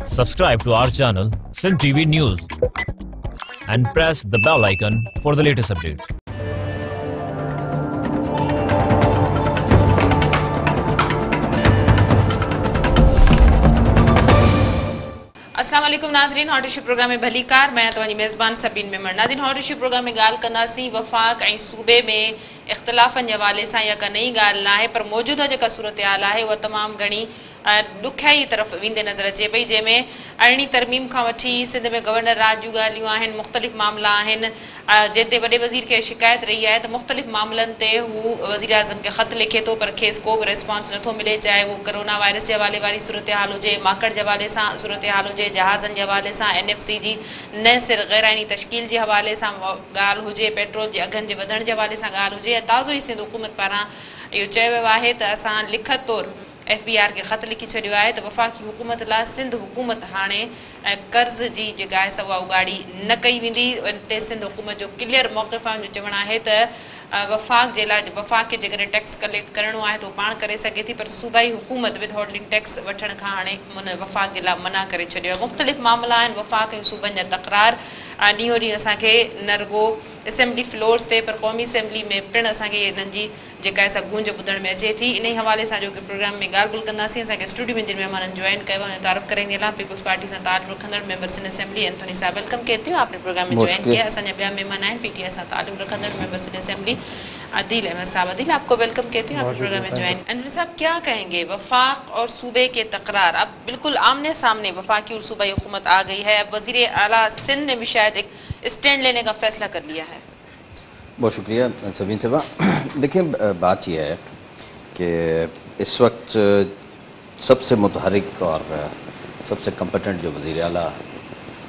Subscribe to our channel, Sindh TV News, and press the bell icon for the latest updates. अस्सलाम वालेकुम नाज़रीन, hot issue programme में भली car मैं तव्हांजी मेज़बान सबीन मेमण। नाज़रीन, हॉट इशू प्रोग्राम में ॻाल्हि कंदासीं वफ़ाक़ ऐं सूबे में इख़्तिलाफ़नि जे हवाले सां। या का नई ॻाल्हि न आहे, पर मौजूदा जेका सूरत हाल आहे उहा तमामु घणी ॾुखियाई तरफ़ वेंदे नज़र अचे पई, जंहिंमें अरिड़हीं तरमीम खां वठी सिंध में गवर्नर राज जूं ॻाल्हियूं आहिनि, मुख़्तलिफ़ मामला आहिनि जंहिं ते वॾे वज़ीर खे शिकायत रही आहे त मुख़्तलिफ़ मामलनि ते हू वज़ीर आज़म खे ख़त लिखे थो, पर खेसि को बि रिस्पॉन्स नथो मिले, चाहे वो कोरोना वायरस जे हवाले वारी सूरत हाल हुजे, माकड़ जे हवाले सां सूरत हाल हुजे, जहाज़नि जे हवाले सां, NFC जी न सिर गैराइनी तश्कील जे हवाले सां ॻाल्हि हुजे, पेट्रोल जे अघनि जे वधण जे हवाले सां ॻाल्हि हुजे। या ताज़ो ई सिंध हुकूमत पारां इहो चयो वियो आहे त असां लिखत तौरु FBR खे ख़त लिखी छॾियो आहे त वफ़ाक़ी हुकूमत लाइ सिंध हुकूमत हाणे कर्ज़ जी जेका आहे उहा उगाड़ी न कई वेंदी। ते सिंध हुकूमत जो क्लियर मौक़िफ़ जो चवणु आहे त वफ़ाक़ जे लाइ वफ़ाक़ खे जेकॾहिं टैक्स कलेक्ट करिणो आहे त उहो पाण करे सघे थी, पर सूबाई हुकूमत विद होल्डिंग टैक्स वठण खां हाणे हुन वफ़ाक़ जे लाइ मना करे छॾियो आहे। मुख़्तलिफ़ मामला आहिनि वफ़ाक़ ऐं सूबनि जा तक़रार ॾींहों ॾींहुं असांखे न रुगो असेंबली फ्लोर्स ते पर क़ौमी असेंबली में पिणु असांखे इन्हनि जी जेका आहे गूंज ॿुधण में अचे थी। इन ई हवाले सां जो कि प्रोग्राम में ॻाल्हि ॿोल कंदासीं। असांखे स्टूडियो में जिन महिमाननि जॉइन कयो आहे तारुफ़ कराईंदी हलां। पीपल्स पार्टी सां ताल्लुक़ रखंदड़ मेंबर सिंध असेंबली एंथोनी साहब, वेलकम कहती हूँ आपने प्रोग्राम में ज्वाइन किया। असांजा ॿिया महिमान आहिनि PTI सां ताल्लुक़ रखंदड़ मेंबर सिंध असेंबली आदिल अहमद साहब। आदिल, आपको वेलकम कहती हूँ आपने प्रोग्राम में ज्वाइन। एंथोनी साहब, क्या कहेंगे वफाक और सूबे के तकरार अब बिल्कुल आमने सामने वफाकी और सूबाई हुकूमत आ गई है, अब वज़ीर आला सिंध ने भी शायद एक स्टैंड लेने का फैसला कर लिया है। बहुत शुक्रिया सबीन साहब। देखिए, बात यह है कि इस वक्त सबसे मुतहरिक और सबसे कम्पटेंट जो वज़ीर आला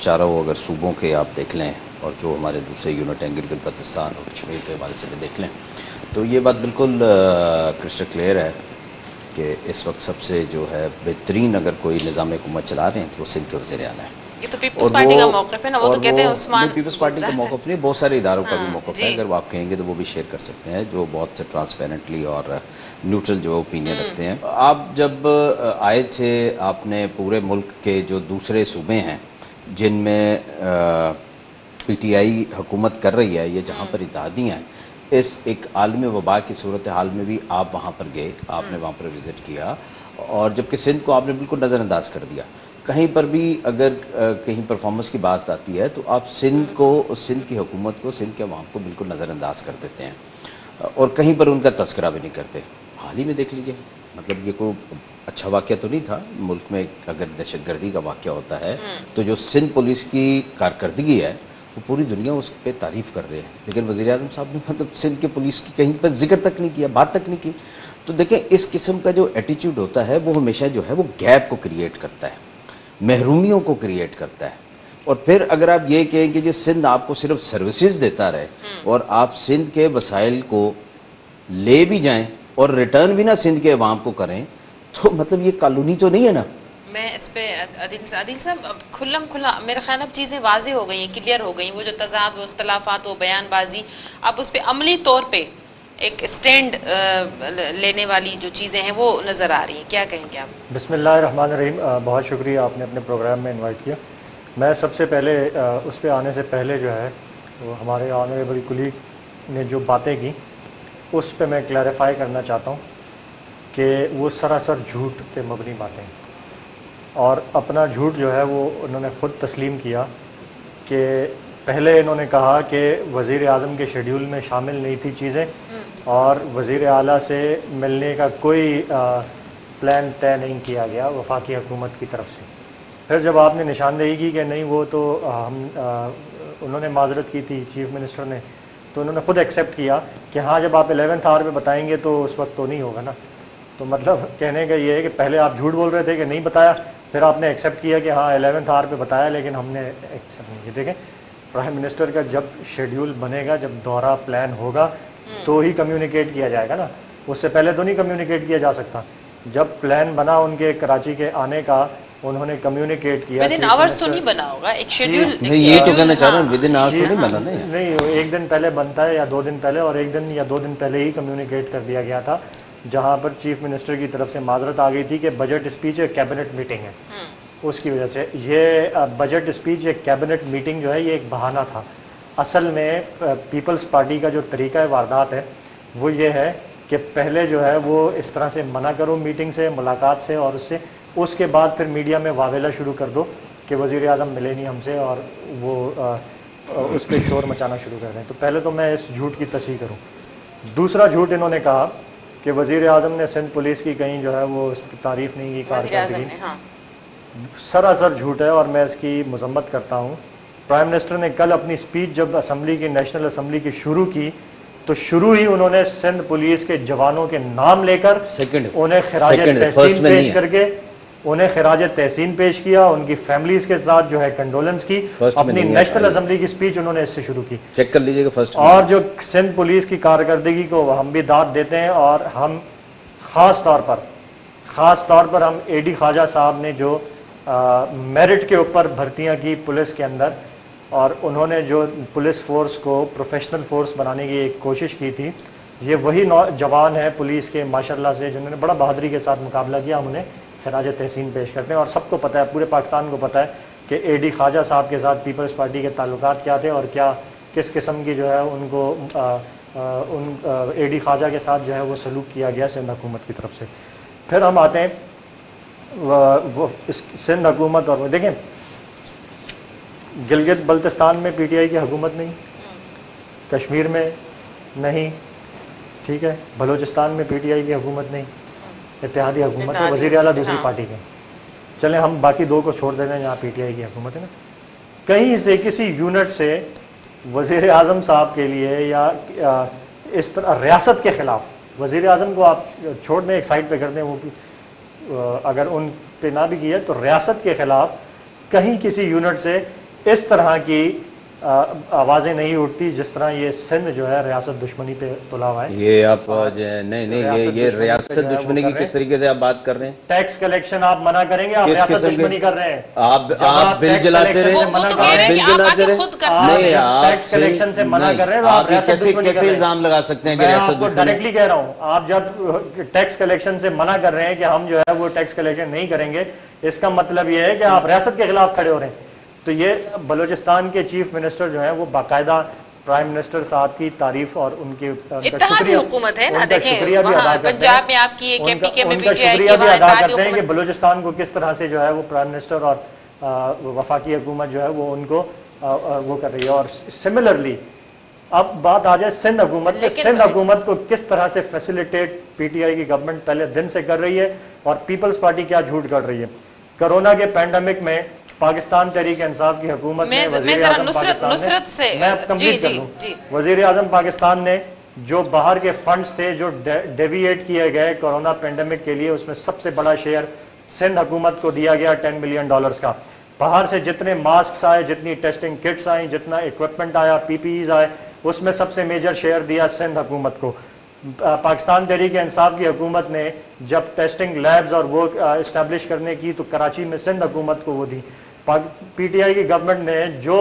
चारों अगर सूबों के आप देख लें और जो हमारे दूसरे यूनिट हैं गिलगित बल्तिस्तान और कश्मीर के हवाले से भी देख लें, तो ये बात बिल्कुल क्रिस्टल क्लियर है कि इस वक्त सबसे जो है बेहतरीन अगर कोई निज़ाम हुकूमत चला रहे हैं तो वो सिंध के वज़ीर आला हैं। ये तो पीपल्स पार्टी का मौक़िफ़ है ना, वो तो कहते हैं उस्मान। पीपल्स पार्टी का मौक़िफ़ नहीं, बहुत सारे इदारों का भी मौक़िफ़ है। अगर आप कहेंगे तो वो भी शेयर कर सकते हैं, जो बहुत ट्रांसपेरेंटली और न्यूट्रल जो ओपिनियन रखते हैं। आप जब आए थे, आपने पूरे मुल्क के जो दूसरे सूबे हैं जिनमें PTI हुकूमत कर रही है, ये जहाँ पर इत्तेहादियाँ हैं, इस एक आलमी वबा की सूरत हाल में भी आप वहाँ पर गए, आपने वहाँ पर विज़िट किया, और जबकि सिंध को आपने बिल्कुल नज़रअंदाज कर दिया। कहीं पर भी अगर कहीं परफॉर्मेंस की बात आती है तो आप सिंध को, सिंध की हुकूमत को, सिंध के अवाम को बिल्कुल नज़रअंदाज कर देते हैं और कहीं पर उनका तस्करा भी नहीं करते। हाल ही में देख लीजिए, मतलब ये कोई अच्छा वाक़या तो नहीं था मुल्क में। अगर दहशतगर्दी का वाक़या होता है तो जो सिंध पुलिस की कारकर्दगी है वो पूरी दुनिया उस पर तारीफ़ कर रही है, लेकिन वज़ीर आज़म साहब ने मतलब सिंध के पुलिस की कहीं पर जिक्र तक नहीं किया, बात तक नहीं की। तो देखें, इस किस्म का जो एटीट्यूड होता है वो हमेशा जो है वो गैप को क्रिएट करता है, महरूमियों को क्रिएट करता है। और फिर अगर आप ये कहें कि जो सिंध आपको सिर्फ सर्विसेज देता रहे और आप सिंध के वसाइल को ले भी जाएं और रिटर्न भी ना सिंध के अवाम को करें, तो मतलब ये कानूनी तो नहीं है ना। मैं इस पे आदिल साहब खुल्लम खुल्ला मेरे ख्याल अब चीज़ें वाज़ेह हो गई हैं, क्लियर हो गई। वो जो तज़ाद, वो इख्तलाफात, वो बयानबाजी, अब उस पर अमली तौर पे एक स्टैंड लेने वाली जो चीज़ें हैं वो नज़र आ रही हैं, क्या कहेंगे आप? बिस्मिल्लाहिर्रहमानिर्रहीम। बहुत शुक्रिया आपने अपने प्रोग्राम में इनवाइट किया। मैं सबसे पहले उस पर आने से पहले जो है वो हमारे ऑनरेबल कुलीग ने जो बातें की उस पर मैं क्लैरिफाई करना चाहता हूँ कि वो सरासर झूठ पे मबनी बातें, और अपना झूठ जो है वो उन्होंने ख़ुद तस्लीम किया कि पहले इन्होंने कहा कि वज़ीर आज़म के शेड्यूल में शामिल नहीं थी चीज़ें और वज़ीर आला से मिलने का कोई प्लान तय नहीं किया गया वफाकी हुकूमत की तरफ से। फिर जब आपने निशानदेही की कि नहीं वो तो उन्होंने माजरत की थी चीफ़ मिनिस्टर ने, तो उन्होंने ख़ुद एक्सेप्ट किया कि हाँ जब आप 11th आवर पे बताएंगे तो उस वक्त तो नहीं होगा ना। तो मतलब कहने का ये है कि पहले आप झूठ बोल रहे थे कि नहीं बताया, फिर आपने एक्सेप्ट किया कि हाँ 11th आवर पे बताया, लेकिन हमने एक्सेप्ट नहीं किया। देखें, प्राइम मिनिस्टर का जब शेड्यूल बनेगा, जब दौरा प्लान होगा तो ही कम्युनिकेट किया जाएगा ना, उससे पहले तो नहीं कम्युनिकेट किया जा सकता। जब प्लान बना उनके कराची के आने का, उन्होंने कम्युनिकेट किया। विदिन आवर्स तो नहीं बना होगा एक शेड्यूल, नहीं ये तो कहना चाह रहा हूँ विदिन आवर्स तो नहीं बना। नहीं, एक दिन पहले बनता है या 2 दिन पहले, और 1 दिन या 2 दिन पहले ही कम्युनिकेट कर दिया गया था, जहाँ पर चीफ मिनिस्टर की तरफ से माजरत आ गई थी कि बजट स्पीच कैबिनेट मीटिंग है। उसकी वजह से ये बजट स्पीच, एक कैबिनेट मीटिंग जो है ये एक बहाना था। असल में पीपल्स पार्टी का जो तरीका वारदात है वो ये है कि पहले जो है वो इस तरह से मना करो मीटिंग से, मुलाकात से, और उसके बाद फिर मीडिया में वावेला शुरू कर दो कि वज़ीर आज़म मिले नहीं हमसे और वो उस पर शोर मचाना शुरू कर दें। तो पहले तो मैं इस झूठ की तस्दीक करूँ। दूसरा झूठ इन्होंने कहा कि वज़ीर आज़म ने सिंध पुलिस की कहीं जो है वो तारीफ़ नहीं की, कारकर्दगी, सरासर झूठ है और मैं इसकी मजम्मत करता हूँ। प्राइम मिनिस्टर ने कल अपनी स्पीच जब असम्बली की, नेशनल असम्बली की शुरू की, तो शुरू ही उन्होंने सिंध पुलिस के जवानों के नाम लेकर उन्हें खिराज तहसीन पेश करके उन्हें खिराज तहसीन पेश किया, उनकी फैमिलीज के साथ जो है कंडोलेंस की। अपनी नेशनल असम्बली की स्पीच उन्होंने इससे शुरू की। चेक कर लीजिएगा फर्स्ट। और जो सिंध पुलिस की कारकर्दगी को हम भी दाद देते हैं, और हम ख़ास तौर पर हम एडी ख्वाजा साहब ने जो मेरिट के ऊपर भर्तियां की पुलिस के अंदर, और उन्होंने जो पुलिस फोर्स को प्रोफेशनल फोर्स बनाने की एक कोशिश की थी, ये वही जवान है पुलिस के माशाल्लाह से जिन्होंने बड़ा बहादुरी के साथ मुकाबला किया। हम उन्हें खिराज तहसीन पेश करते हैं। और सबको पता है, पूरे पाकिस्तान को पता है कि एडी ख्वाजा साहब के साथ पीपल्स पार्टी के ताल्लुकात क्या थे और क्या किस किस्म की जो है उनको एडी ख्वाजा के साथ जो है वो सलूक किया गया सिंध हुकूमत की तरफ से। फिर हम आते हैं वो सिंध हुकूमत, और देखें गिलगित बल्तिस्तान में पीटीआई की हुकूमत नहीं, कश्मीर में नहीं, ठीक है, बलूचिस्तान में पीटीआई की हुकूमत नहीं, इत्तेहादी हुकूमत है, वज़ीर आला दूसरी पार्टी के। चलें हम बाकी दो को छोड़ देते हैं जहाँ पीटीआई की हुकूमत है ना। कहीं से किसी यूनिट से वज़ीर आज़म साहब के लिए या इस तरह रियासत के ख़िलाफ़, वज़ीर आज़म को आप छोड़ दें, एक साइड पे कर दें, वो अगर उन पे ना भी किया तो रियासत के ख़िलाफ़ कहीं किसी यूनिट से इस तरह की आवाज़ें नहीं उठती जिस तरह ये सिंध जो है रियासत दुश्मनी पे तुला हुआ है। ये आप नहीं ये रियासत दुश्मनी की किस तरीके से आप बात कर रहे हैं? टैक्स कलेक्शन आप मना करेंगे, आप रियासत दुश्मनी कर रहे हैं। आप बिल जलाते रहे, टैक्स कलेक्शन से मना कर रहे हैं, आप रियासत दुश्मनी कैसे इल्जाम लगा सकते हैं कि रियासत दुश्मनी? डायरेक्टली कह रहा हूँ, आप जब टैक्स कलेक्शन से मना कर रहे हैं कि हम जो है वो टैक्स कलेक्शन नहीं करेंगे, इसका मतलब ये है कि आप रियासत के खिलाफ खड़े हो रहे हैं। तो ये बलूचिस्तान के चीफ मिनिस्टर जो हैं वो बाकायदा प्राइम मिनिस्टर साहब की तारीफ और उनकी इत्तेहादी हुकूमत है ना, देखें पंजाब में आपकी एक एमपी के में पीटीआई की वहाँ अदा करते हैं कि बलूचिस्तान को किस तरह से जो है वो प्राइम मिनिस्टर और वफाकी हुकूमत जो है वो उनको वो कर रही है। और सिमिलरली अब बात आ जाए सिंध हुकूमत पे, सिंध हुकूमत को किस तरह से फैसिलिटेट पीटीआई की गवर्नमेंट पहले दिन से कर रही है और पीपल्स पार्टी क्या झूठ कर रही है। कोरोना के पैंडेमिक में पाकिस्तान तहरीक इंसाफ की हुकूमत ने वज़ीर आज़म पाकिस्तान ने जो बाहर के फंड्स थे जो डेविएट किए गए कोरोना पेंडेमिक के लिए, उसमें सबसे बड़ा शेयर सिंध हुकूमत को दिया गया $10 मिलियन का। बाहर से जितने मास्क आए, जितनी टेस्टिंग किट्स आई, जितना इक्विपमेंट आया, पीपीईज आए, उसमें सबसे मेजर शेयर दिया सिंध हुकूमत को। पाकिस्तान तहरीक इंसाफ की हुकूमत ने जब टेस्टिंग लैब्स और वो इस्टेब्लिश करने की तो कराची में सिंध हुकूमत को वो दी। पीटीआई की गवर्नमेंट ने जो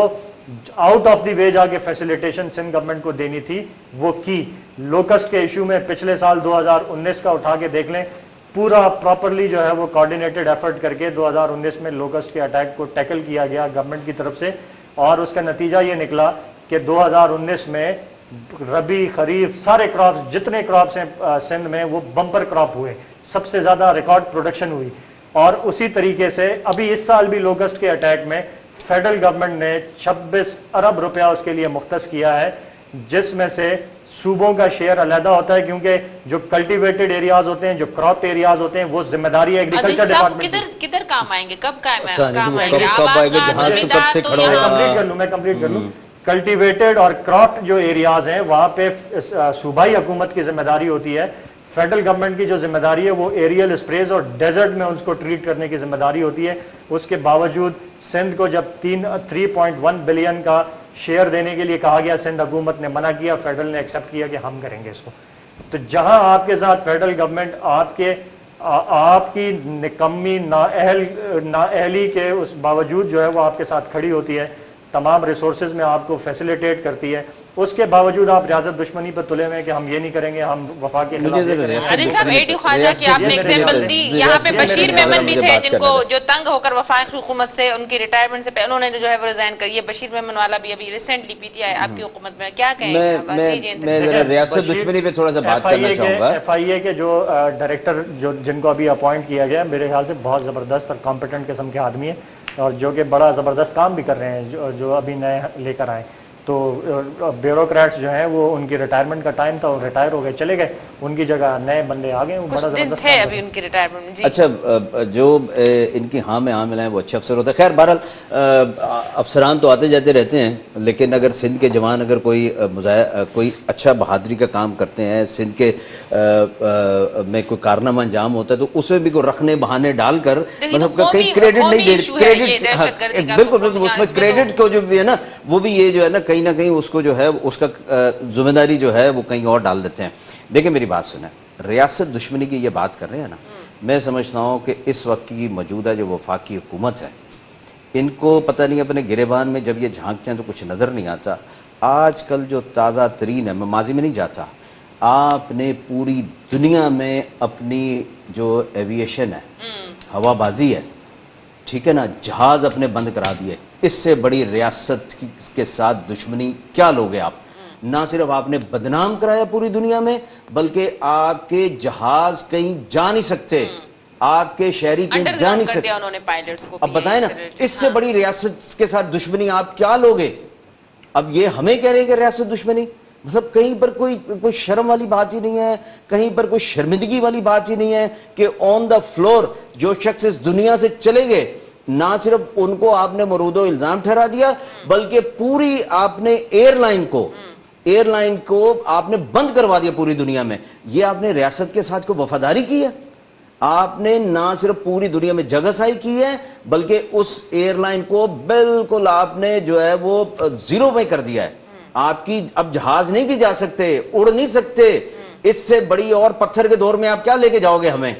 आउट ऑफ द वे जाके फैसिलिटेशन सिंध गवर्नमेंट को देनी थी वो की। लोकस्ट के इशू में पिछले साल 2019 का उठा के देख लें, पूरा प्रॉपरली जो है वो कोऑर्डिनेटेड एफर्ट करके 2019 में लोकस्ट के अटैक को टैकल किया गया गवर्नमेंट की तरफ से, और उसका नतीजा ये निकला कि 2019 में रबी खरीफ सारे क्रॉप्स, जितने क्रॉप्स हैं सिंध में, वो बम्पर क्रॉप हुए, सबसे ज़्यादा रिकॉर्ड प्रोडक्शन हुई। और उसी तरीके से अभी इस साल भी लोकस्ट के अटैक में फेडरल गवर्नमेंट ने 26 अरब रुपया उसके लिए मुख्तस किया है, जिसमें से सूबों का शेयर अलहदा होता है क्योंकि जो कल्टीवेटेड एरियाज होते हैं, जो क्रॉप एरियाज होते हैं, वो जिम्मेदारी है एग्रीकल्चर डिपार्टमेंट। किधर काम आएंगे, कब काम आएंगे? मैं कंप्लीट कर लूं। कल्टीवेटेड और क्रॉप जो एरियाज हैं वहां पे सूबाई हुकूमत की जिम्मेदारी होती है। फेडरल गवर्नमेंट की जो जिम्मेदारी है वो एरियल स्प्रेज और डेजर्ट में उसको ट्रीट करने की जिम्मेदारी होती है। उसके बावजूद सिंध को जब 3.1 बिलियन का शेयर देने के लिए कहा गया, सिंध हुकूमत ने मना किया, फेडरल ने एक्सेप्ट किया कि हम करेंगे इसको। तो जहां आपके साथ फेडरल गवर्नमेंट आपकी निकम्मी नाअहली के उस बावजूद जो है वो आपके साथ खड़ी होती है, तमाम रिसोर्सेज में आपको फैसिलिटेट करती है, اس کے باوجود آپ ریاست دشمنی پر تلے ہوئے کہ ہم یہ نہیں کریں گے, ہم وفاق کے خلاف. عادل صاحب اے ڈی خواجہ کی آپ نے ایگزامپل دی, یہاں پہ بشیر میمن بھی تھے جن کو جو تنگ ہو کر وفاقی حکومت سے ان کی ریٹائرمنٹ سے انہوں نے جو ہے وہ ریزائن کر, یہ بشیر میمن والا بھی ابھی ریسنٹلی پی ٹی آئی آپ کی حکومت میں, کیا کہیں گے؟ میں ذرا ریاست دشمنی پہ تھوڑا سا بات کرنا چاہوں گا. ایف آئی اے کے جو ڈائریکٹر جن کو ابھی اپوائنٹ کیا گیا میرے خیال سے بہت زبردست اور کمپیٹنٹ قسم کے آدمی ہیں, اور جو کہ بڑا زبردست کام بھی کر رہے ہیں جو ابھی نئے لے کر آئے. تو بیوروکریٹس جو ہیں وہ ان کی ریٹائرمنٹ کا ٹائم تھا, وہ ریٹائر ہو گئے چلے گئے, ان کی جگہ نئے بندے آ گئے, وہ بڑا زبردست تھے ابھی ان کی ریٹائرمنٹ. اچھا, جو ان کی ہاں میں ہاں ملائیں وہ اچھے افسر ہوتے ہیں. خیر بہرحال افسران تو آتے جاتے رہتے ہیں, لیکن اگر سندھ کے جوان اگر کوئی اچھا بہادری کا کام کرتے ہیں, سندھ کے میں کوئی کارنامہ انجام ہوتا ہے, تو اس میں بھی کوئی رکھنے بہانے ڈال کر مطلب کہیں کریڈٹ نہیں دے, بالکل بالکل اس میں کریڈٹ کو جو بھی ہے نا, وہ بھی یہ جو ہے نا کہیں نہ کہیں اس کو جو ہے اس کا ذمہ داری جو ہے وہ کہیں اور ڈال دیتے ہیں. دیکھیں میری بات سنیں, ریاست دشمنی کی یہ بات کر رہے ہیں نا, میں سمجھتا ہوں کہ اس وقت کی موجودہ جو وفاقی حکومت ہے, ان کو پتہ نہیں اپنے گریبان میں جب یہ جھانکتے ہیں تو کچھ نظر نہیں آتا. آج کل جو تازہ ترین ہے, میں ماضی میں نہیں جاتا, آپ نے پوری دنیا میں اپنی جو ایویشن ہے, ہوا بازی ہے, ٹھیک ہے نا, جہاز اپنے بند کرا دیے. اس سے بڑی ریاست کے ساتھ دشمنی کیا لوگے آپ؟ نہ صرف آپ نے بدنام کرایا پوری دنیا میں, بلکہ آپ کے جہاز کہیں جا نہیں سکتے, آپ کے شہری کہیں جا نہیں سکتے. اب بتائیں نا, اس سے بڑی ریاست کے ساتھ دشمنی آپ کیا لوگے؟ اب یہ ہمیں کہہ رہے ہیں کہ ریاست دشمنی, مطلب کہیں پر کوئی شرم والی بات ہی نہیں ہے, کہیں پر کوئی شرمندگی والی بات ہی نہیں ہے کہ آن دا فلور جو شخص اس دنیا سے چلے گئے, نہ صرف ان کو آپ نے مرود و الزام ٹھہرا دیا, بلکہ پوری آپ نے ایئر لائن کو آپ نے بند کروا دیا پوری دنیا میں. یہ آپ نے ریاست کے ساتھ کو وفاداری کی ہے, آپ نے نہ صرف پوری دنیا میں جگہ سائی کی ہے, بلکہ اس ایئر لائن کو بالکل آپ نے جو ہے وہ زیرو پہ کر دیا ہے. آپ کی اب جہاز نہیں کی جا سکتے, اڑ نہیں سکتے. اس سے بڑی اور پتھر کے دور میں آپ کیا لے کے جاؤ گے ہمیں؟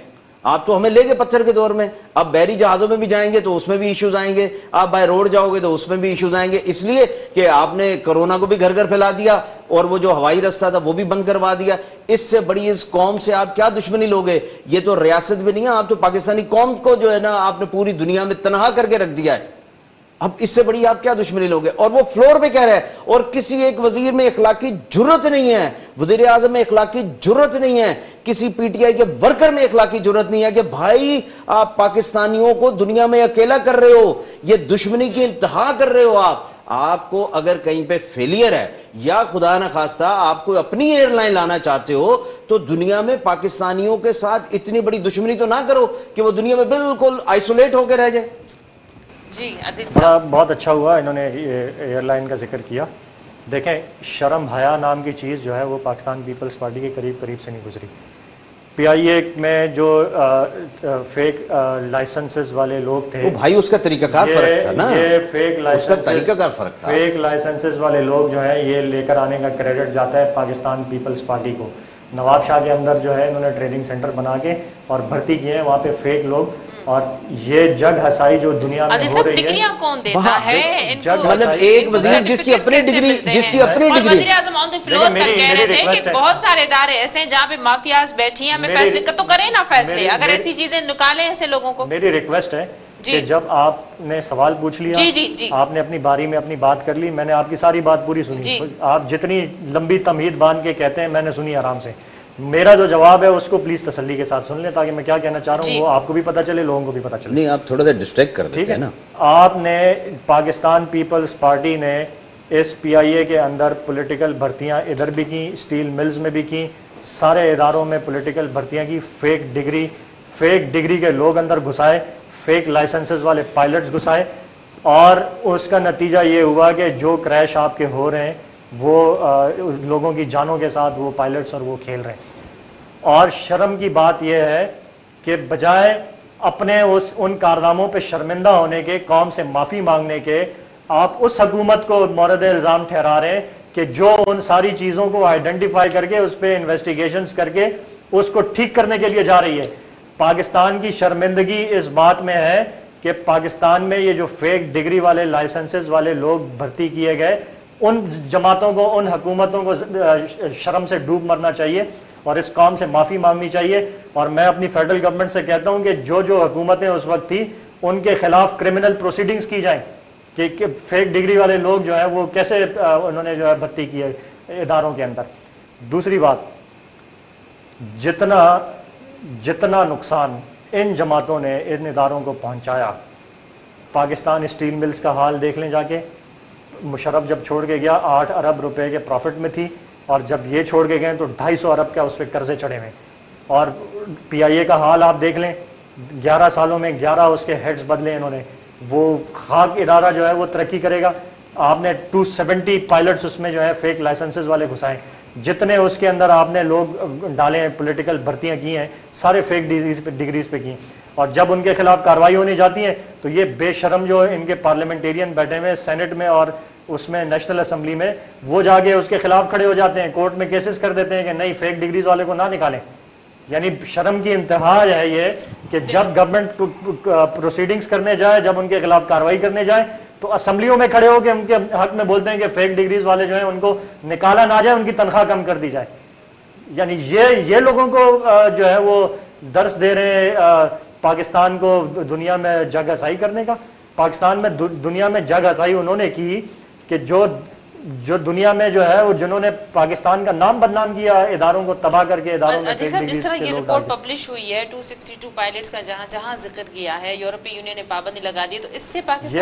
آپ تو ہمیں لے گے پتھر کے دور میں. اب بحری جہازوں میں بھی جائیں گے تو اس میں بھی ایشوز آئیں گے, آپ بائی روڈ جاؤ گے تو اس میں بھی ایشوز آئیں گے, اس لیے کہ آپ نے کرونا کو بھی گھر گھر پھیلا دیا اور وہ جو ہوائی راستہ تھا وہ بھی بند کروا دیا. اس سے بڑی اس قوم سے آپ کیا دشمنی لوگے؟ یہ تو ریاست بھی نہیں ہے, آپ تو پاکستانی قوم کو جو ہے نا آپ نے پوری دنیا میں تنہا کر کے رکھ دیا ہے. اب اس سے بڑی آپ کیا دشمنی لوگے؟ اور وہ فلور پہ کہہ رہے ہیں, اور کسی ایک وزیر میں اخلاقی جرت نہیں ہے, وزیر اعظم میں اخلاقی جرت نہیں ہے, کسی پی ٹی آئی کے ورکر میں اخلاقی جرت نہیں ہے کہ بھائی آپ پاکستانیوں کو دنیا میں اکیلا کر رہے ہو, یہ دشمنی کی انتہا کر رہے ہو. آپ کو اگر کہیں پہ فیلئر ہے یا خدا نہ خواستہ آپ کو اپنی ایئر لائن لانا چاہتے ہو, تو دنیا میں پاکستانیوں کے ساتھ اتنی بڑی دشمنی تو نہ کرو کہ وہ دنیا میں بالکل آئسولیٹ ہو کے رہ جائے. جی بہت اچھا ہوا انہوں نے ایئر لائن کا ذکر کیا. دیکھیں, شرم حیا نام کی چیز جو ہے وہ پاکستان پیپلز پارٹی کے قریب سے نہیں گزری. پی آئی اے میں جو فیک لائسنسز والے لوگ تھے, بھائی اس کا طریقہ کار فرق تھا نا, یہ فیک لائسنسز والے لوگ جو ہیں یہ لے کر آنے کا کریڈٹ جاتا ہے پاکستان پیپلز پارٹی کو. نواب شاہ کے اندر جو ہے انہوں نے ٹریننگ سینٹر بنا کے اور بھرتی کیے ہیں وہاں پہ فیک لوگ, اور یہ جگ ہسائی جو دنیا میں ہو رہی ہے, کون دیتا ہے مطلب ایک وزیر جس کی اپنی ڈگری وزیر اعظم آن دی فلور پر کہہ رہے تھے کہ بہت سارے ادارے ایسے ہیں جہاں پہ مافیاز بیٹھی ہیں, ہمیں فیصلے تو کریں نا فیصلے, اگر ایسی چیزیں نکالیں ایسے لوگوں کو. میری ریکویسٹ ہے کہ جب آپ نے سوال پوچھ لیا, آپ نے اپنی باری میں اپنی بات کر لی, میں نے آپ کی ساری بات پوری سنی, آپ جتنی لمبی تمہید باندھ کے کہتے ہیں میں نے سنی آرام سے. میرا جو جواب ہے اس کو پلیز تسلی کے ساتھ سن لیں تاکہ میں کیا کہنا چاہ رہا ہوں وہ آپ کو بھی پتہ چلے, لوگوں کو بھی پتہ چلے. نہیں, آپ تھوڑا سا ڈسٹریکٹ کر دیتے ہیں نا. آپ نے پاکستان پیپلز پارٹی نے اس پی آئی اے کے اندر پولیٹیکل بھرتیاں ادھر بھی کی, اسٹیل ملز میں بھی کی, سارے اداروں میں پولیٹیکل بھرتیاں کی, فیک ڈگری کے لوگ اندر گھسائے, فیک لائسنسز والے پائلٹس گھسائے, اور اس کا نتیجہ یہ ہوا کہ جو کریش آپ کے ہو رہے ہیں وہ لوگوں کی جانوں کے ساتھ وہ پائلٹس اور وہ کھیل رہے ہیں. اور شرم کی بات یہ ہے کہ بجائے اپنے ان کارناموں پہ شرمندہ ہونے کے, قوم سے معافی مانگنے کے, آپ اس حکومت کو مورد الزام ٹھہرا رہے ہیں کہ جو ان ساری چیزوں کو آئیڈینٹیفائی کر کے اس پہ انویسٹیگیشنز کر کے اس کو ٹھیک کرنے کے لیے جا رہی ہے. پاکستان کی شرمندگی اس بات میں ہے کہ پاکستان میں یہ جو فیک ڈگری والے لائسنسز والے لوگ بھرتی کیے گئے, उन जमातों को, उन हुकूमतों को शर्म से डूब मरना चाहिए और इस कौम से माफ़ी मांगनी चाहिए। और मैं अपनी फेडरल गवर्नमेंट से कहता हूँ कि जो जो हुकूमतें उस वक्त थी उनके खिलाफ क्रिमिनल प्रोसीडिंग्स की जाएं कि फेक डिग्री वाले लोग जो है वो कैसे उन्होंने जो है भर्ती की है इदारों के अंदर। दूसरी बात, जितना नुकसान इन जमातों ने इन इदारों को पहुंचाया, पाकिस्तान स्टील मिल्स का हाल देख लें जाके। मुशर्रफ जब छोड़ के गया 8 अरब रुपए के प्रॉफिट में थी, और जब ये छोड़ के गए तो 250 अरब का उस पर कर्जे चढ़े हुए। और PIA का हाल आप देख लें, 11 सालों में 11 उसके हेड्स बदले इन्होंने। वो खाक इदारा जो है वो तरक्की करेगा। आपने 270 पायलट्स उसमें जो है फेक लाइसेंसेस वाले घुसाएं, जितने उसके अंदर आपने लोग डाले हैं, पॉलिटिकल भर्तियां की हैं, सारे फेक डिग्रीज पे की। और जब उनके खिलाफ कार्रवाई होने जाती है तो ये बेशरम जो इनके पार्लियामेंटेरियन बैठे हुए सेनेट में और उसमें नेशनल असेंबली में, वो जाके उसके खिलाफ खड़े हो जाते हैं, कोर्ट में केसेस कर देते हैं कि नहीं, फेक डिग्रीज वाले को ना निकालें। यानी शर्म की इंतहा है ये कि जब गवर्नमेंट प्रोसीडिंग्स करने जाए, जब उनके खिलाफ कार्रवाई करने जाए, तो असेंबलियों में खड़े होकर उनके हक में बोलते हैं कि फेक डिग्रीज वाले जो हैं उनको निकाला ना जाए, उनकी तनख्वाह कम कर दी जाए। यानी ये लोगों को जो है वो दर्स दे रहे हैं पाकिस्तान को दुनिया में जग हसाई करने का। पाकिस्तान में दुनिया में जग हसाई उन्होंने की कि जो दुनिया में जो है वो जिन्होंने पाकिस्तान का नाम बदनाम किया, इदारों को तबाह करके इदारों में जिस तरह ये रिपोर्ट पब्लिश हुई है 262 पायलट्स का, जहां जहां जिक्र किया है, यूरोपीय यूनियन ने पाबंदी लगा दी, तो इससे पाकिस्तान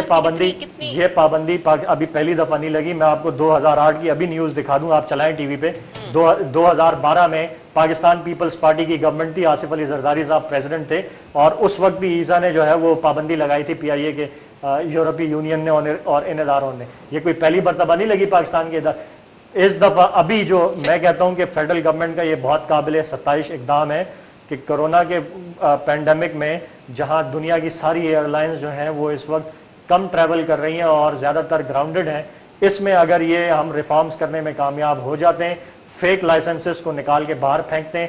ये पाबंदी अभी पहली दफा नहीं लगी। मैं आपको 2008 की अभी न्यूज दिखा दूं, आप चलाएं टीवी पे। 2012 में पाकिस्तान पीपल्स पार्टी की गवर्नमेंट थी, आसिफ अली जरदारी साहब प्रेसिडेंट थे, और उस वक्त भी ईसा ने जो है वो पाबंदी लगाई थी PIA के, यूरोपीय यूनियन ने और इन इदारों ने। ये कोई पहली मर्तबा नहीं लगी पाकिस्तान के इधर। इस दफा अभी जो मैं कहता हूं कि फेडरल गवर्नमेंट का ये बहुत काबिल सताइश इकदाम है कि कोरोना के पैंडेमिक में जहां दुनिया की सारी एयरलाइंस जो हैं वो इस वक्त कम ट्रैवल कर रही हैं और ज़्यादातर ग्राउंडेड हैं, इसमें अगर ये हम रिफॉर्म्स करने में कामयाब हो जाते हैं, फेक लाइसेंसेस को निकाल के बाहर फेंकते हैं,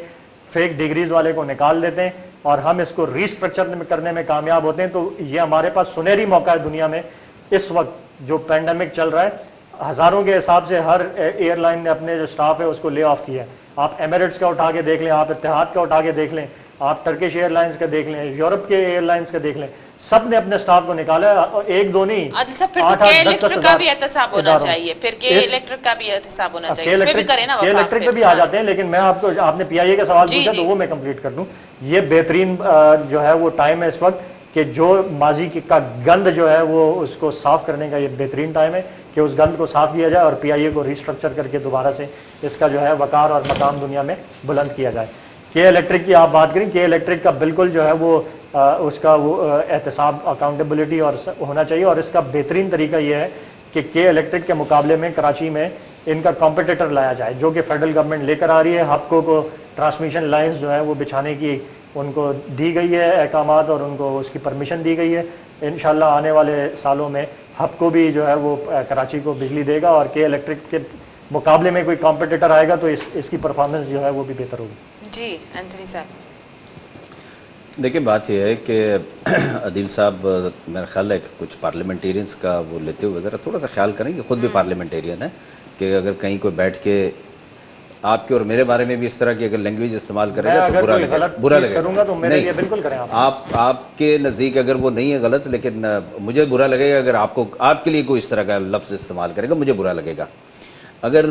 फेक डिग्रीज वाले को निकाल देते हैं और हम इसको रीस्ट्रक्चर करने में कामयाब होते हैं, तो ये हमारे पास सुनहरी मौका है दुनिया में। इस वक्त जो पैंडेमिक चल रहा है, हज़ारों के हिसाब से हर एयरलाइन ने अपने जो स्टाफ है उसको ले ऑफ किया है। आप एमिरेट्स का उठा के देख लें, आप इत्तेहाद का उठा के देख लें, आप टर्किश एयरलाइंस का देख लें, यूरोप के एयरलाइंस का देख लें, सब ने अपने स्टाफ को निकाला है। और एक दो नहीं, फिर तो के इलेक्ट्रिक का भी एहतसाब होना चाहिए, फिर के इलेक्ट्रिक का भी एहतसाब होना चाहिए, इस पे भी करें ना। के इलेक्ट्रिक पे भी आ जाते हैं, लेकिन मैं आपने PIA का सवाल पूछा तो वो मैं कंप्लीट कर दूं। ये बेहतरीन जो है वो टाइम है इस वक्त कि जो माजी का गंद जो है वो उसको साफ करने का ये बेहतरीन टाइम है कि उस गंद को साफ किया जाए और PIA को रिस्ट्रक्चर करके दोबारा से इसका जो है वकार और मकाम दुनिया में बुलंद किया जाए। के इलेक्ट्रिक की आप बात करें, के इलेक्ट्रिक का बिल्कुल जो है वो उसका वो एहतसाब, अकाउंटेबिलिटी और होना चाहिए। और इसका बेहतरीन तरीका ये है कि के इलेक्ट्रिक के मुकाबले में कराची में इनका कॉम्पिटिटर लाया जाए, जो कि फेडरल गवर्नमेंट लेकर आ रही है। हबको को ट्रांसमिशन लाइंस जो है वो बिछाने की उनको दी गई है अहकामात और उनको उसकी परमिशन दी गई है। इंशाल्लाह आने वाले सालों में हबको भी जो है वो कराची को बिजली देगा और के इलेक्ट्रिक के मुकाबले में कोई कॉम्पिटिटर आएगा तो इसकी परफॉर्मेंस जो है वो भी बेहतर होगी। जी एंथनी साहब, देखिए बात यह है कि अदील साहब मेरा ख्याल है कि कुछ पार्लियामेंटेरियंस का वो लेते हुए ज़रा थोड़ा सा ख्याल करें कि खुद भी पार्लियामेंटेरियन है कि अगर कहीं कोई बैठ के आपके और मेरे बारे में भी इस तरह की अगर लैंग्वेज इस्तेमाल करेगा तो बुरा लगेगा तो मेरे लिए बिल्कुल करें आपके नज़दीक अगर वो नहीं है गलत, लेकिन मुझे बुरा लगेगा अगर आपके लिए कोई इस तरह का लफ्ज़ इस्तेमाल करेगा, मुझे बुरा लगेगा। अगर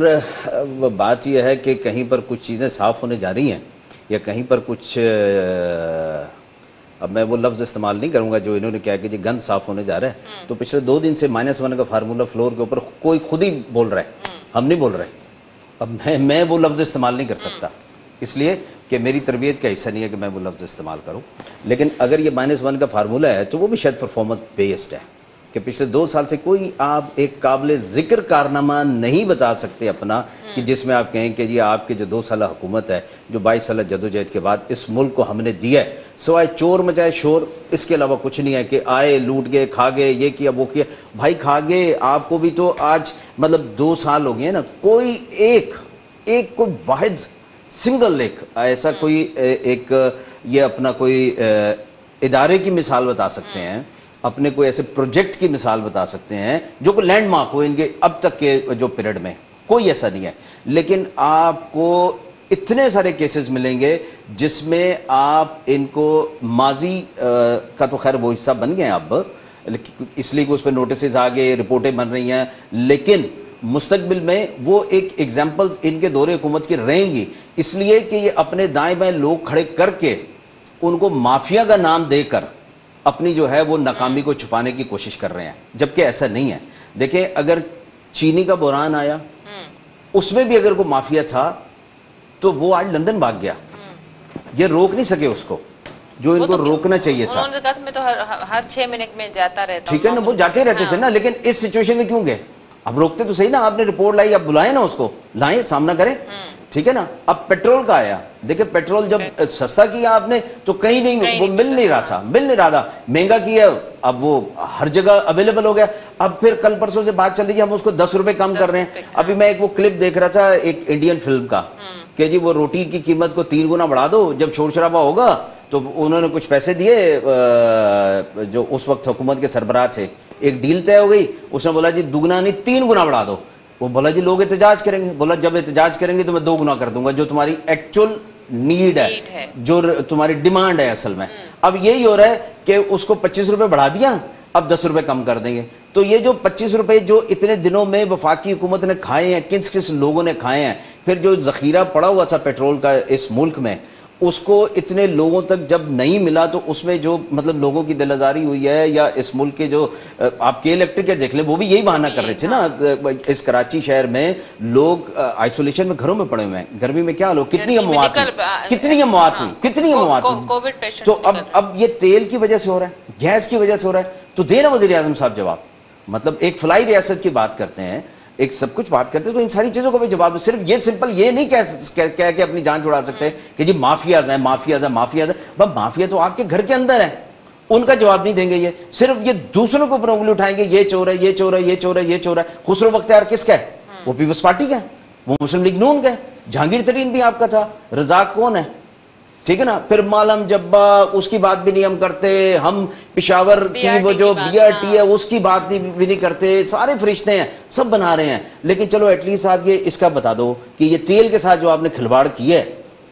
बात यह है कि कहीं पर कुछ चीज़ें साफ़ होने जा रही हैं या कहीं पर कुछ, अब मैं वो लफ्ज़ इस्तेमाल नहीं करूँगा जो इन्होंने क्या कि जी गंद साफ़ होने जा रहा है, तो पिछले 2 दिन से -1 का फार्मूला फ्लोर के ऊपर कोई खुद ही बोल रहा है, हम नहीं बोल रहे। अब मैं वो लफ्ज़ इस्तेमाल नहीं कर सकता, इसलिए कि मेरी तरबियत का हिस्सा नहीं है कि मैं वो लफ्ज़ इस्तेमाल करूँ। लेकिन अगर ये -1 का फार्मूला है तो वो भी शायद परफॉर्मेंस बेस्ड है कि पिछले 2 साल से कोई आप एक काबिल ज़िक्र कारनामा नहीं बता सकते अपना कि जिसमें आप कहें कि जी आपके जो 2 साल हुकूमत है, जो 22 साल जदोजहद के बाद इस मुल्क को हमने दिया है, सिवाय चोर मचाए शोर, इसके अलावा कुछ नहीं है कि आए लूट गए खा गए ये किया वो किया। भाई खा गए आपको भी तो आज मतलब 2 साल हो गए ना, कोई एक कोई वाहिद सिंगल एक ऐसा कोई एक ये अपना कोई इदारे की मिसाल बता सकते हैं اپنے کوئی ایسے پروجیکٹ کی مثال بتا سکتے ہیں جو کوئی لینڈ مارک ہو ان کے اب تک کے جو پیریڈ میں؟ کوئی ایسا نہیں ہے. لیکن آپ کو اتنے سارے کیسز ملیں گے جس میں آپ ان کو ماضی کا تو خیر وہ حصہ بن گئے ہیں اب، اس لیے کہ اس پہ نوٹسز آگے رپورٹیں بن رہی ہیں، لیکن مستقبل میں وہ ایک ایگزامپل ان کے دور حکومت کی رہیں گی، اس لیے کہ یہ اپنے دائیں بائیں لوگ کھڑے کر کے ان کو مافیا کا نام دے کر اپنی جو ہے وہ ناکامی کو چھپانے کی کوشش کر رہے ہیں، جبکہ ایسا نہیں ہے. دیکھیں اگر چینی کا بحران آیا اس میں بھی اگر کوئی مافیا تھا تو وہ آج لندن بھاگ گیا، یہ روک نہیں سکے اس کو جو ان کو روکنا چاہیے تھا. میں تو ہر 6 منٹ میں جاتا رہتا، ٹھیک ہے نا، وہ جاتے رہتے تھے نا، لیکن اس سچویشن میں کیوں گئے؟ اب روکتے تو صحیح نا، آپ نے رپورٹ لائی، اب بلائیں نا اس کو، لائیں سامنا کریں، ٹھیک ہے نا. اب پیٹرول کا آیا، دیکھیں پیٹرول جب سستا کیا آپ نے تو کہیں نہیں، وہ مل نہیں رہا تھا، مہنگا کیا، اب وہ ہر جگہ اویلیبل ہو گیا. اب پھر کل پرسوں سے بات چل رہی ہے ہم اس کو 10 روپے کم کر رہے ہیں. ابھی میں ایک وہ کلپ دیکھ رہا تھا ایک انڈین فلم کا کہ جی وہ روٹی کی قیمت کو 3 گنا بڑھا دو، جب شور شرابہ ہوگا تو انہوں نے کچھ پیسے دیے، جو اس وقت حکومت کے سربراہ تھے، ایک ڈیل طے ہو گئی، اس نے بولا جی 2 گنا نہیں 3 گنا بڑھا دو. وہ بولا جی لوگ احتجاج کریں گے، بولا جب احتجاج کریں گے تو میں 2 گنا کر دوں گا، جو تمہاری ایکچول نیڈ ہے، جو تمہاری ڈیمانڈ ہے اصل میں. اب یہی ہو رہا ہے کہ اس کو 25 روپے بڑھا دیا، اب 10 روپے کم کر دیں گے. تو یہ جو 25 روپے جو اتنے دنوں میں وفاقی حکومت نے کھائے ہیں، کس لوگوں نے کھائے ہیں، پھر جو ذخیرہ پڑا ہوا تھا پیٹرول کا اس ملک میں، اس کو اتنے لوگوں تک جب نہیں ملا تو اس میں جو مطلب لوگوں کی دل آزاری ہوئی ہے، یا اس ملک کے جو آپ کے الیکٹرک کے دیکھ لیں وہ بھی یہی بہانہ کر رہے تھے نا. اس کراچی شہر میں لوگ آئسولیشن میں گھروں میں پڑے ہوئے ہیں، گرمی میں کیا لوگ کتنی اموات ہوئی. تو اب یہ تیل کی وجہ سے ہو رہا ہے، گیس کی وجہ سے ہو رہا ہے، تو دے نا وزیر اعظم صاحب جواب. مطلب ایک فلائی ریاست کی بات کرتے ہیں، ایک سب کچھ بات کرتے ہیں، تو ان ساری چیزوں کو بھی جواب. صرف یہ سمپل یہ نہیں کہہ کے اپنی جان چھڑا سکتے کہ جی مافیاز ہیں. مافیا تو آپ کے گھر کے اندر ہے، ان کا جواب نہیں دیں گے. یہ صرف یہ دوسروں کو اوپر انگلی اٹھائیں گے، یہ چور ہے، یہ چور ہے، یہ چور ہے، یہ چور ہے. خسرو بختیار کس کا ہے؟ وہ پیپلز پارٹی کا ہے، وہ مسلم لیگ نون کا ہے. جہانگیر ترین بھی آپ کا تھا. رزاق کون ہے؟ ٹھیک ہے نا. پھر مالم جبا اس کی بات بھی نہیں ہم کرتے، ہم پشاور کی وہ جو BRT ہے اس کی بات بھی نہیں کرتے. سارے فرشتے ہیں، سب بنا رہے ہیں. لیکن چلو ایٹ لیسٹ آپ یہ اس کا بتا دو کہ یہ تیل کے ساتھ جو آپ نے کھلواڑ کی ہے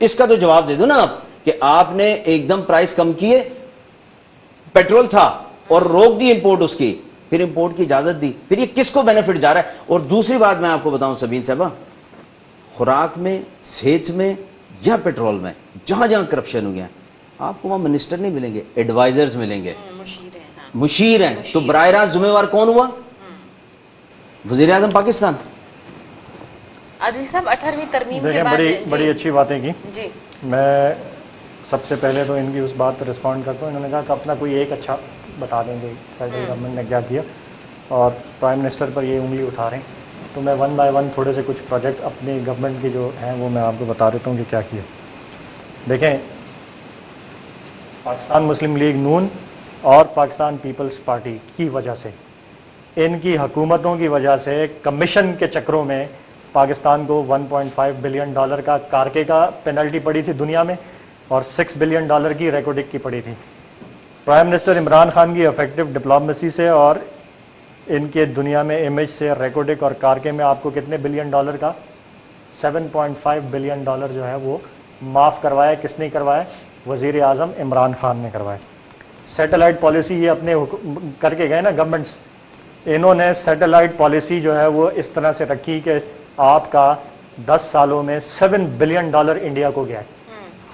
اس کا تو جواب دے دو نا آپ، کہ آپ نے ایک دم پرائس کم کیے، پیٹرول تھا اور روک دی امپورٹ اس کی، پھر امپورٹ کی اجازت دی. پھر یہ کس کو بینیفٹ جا رہا ہے؟ اور دوسری بات میں آپ کو بتاؤں سبین صاحبہ، خوراک میں، صحت میں یا پیٹرول میں جہاں جہاں کرپشن ہو گیا آپ کو وہاں منسٹر نہیں ملیں گے، ایڈوائزرز ملیں گے، مشیر ہیں. تو براہ راست ذمہ وار کون ہوا؟ وزیر اعظم پاکستان. عادل صاحب 18ویں ترمیم کے بعد بڑی اچھی باتیں کی. جی میں سب سے پہلے تو ان کی اس بات پر رسپونڈ کرتا ہوں. انہوں نے کہا کہ اپنا کوئی ایک اچھا بتا دیں گے فیڈرل گورنمنٹ نے کیا کیا، اور پرائم منسٹر پر یہ انگلی اٹھا رہے ہیں. تو میں 1 بائی 1 تھوڑے سے کچھ پروجیکٹس اپنی گورنمنٹ کے جو ہیں وہ میں آپ کو بتا دیتا ہوں کہ کیا کیا. دیکھیں پاکستان مسلم لیگ نون اور پاکستان پیپلز پارٹی کی وجہ سے، ان کی حکومتوں کی وجہ سے کمیشن کے چکروں میں پاکستان کو $1.5 بلین کا کارکے کا پینلٹی پڑی تھی دنیا میں، اور $6 بلین کی ریکوڈک کی پڑی تھی. پرائم منسٹر عمران خان کی افیکٹو ڈپلومیسی سے اور ان کے دنیا میں امیج سے ریکوڈک اور کارکے میں آپ کو کتنے بلین ڈالر کا $7.5 بلین جو ہے وہ معاف کروایا. کس نے کروایا؟ وزیر اعظم عمران خان نے کروایا. سیٹلائٹ پالیسی یہ اپنے کر کے گئے نا گورنمنٹس، انہوں نے سیٹلائٹ پالیسی جو ہے وہ اس طرح سے رکھی کہ آپ کا 10 سالوں میں $7 بلین انڈیا کو گیا ہے.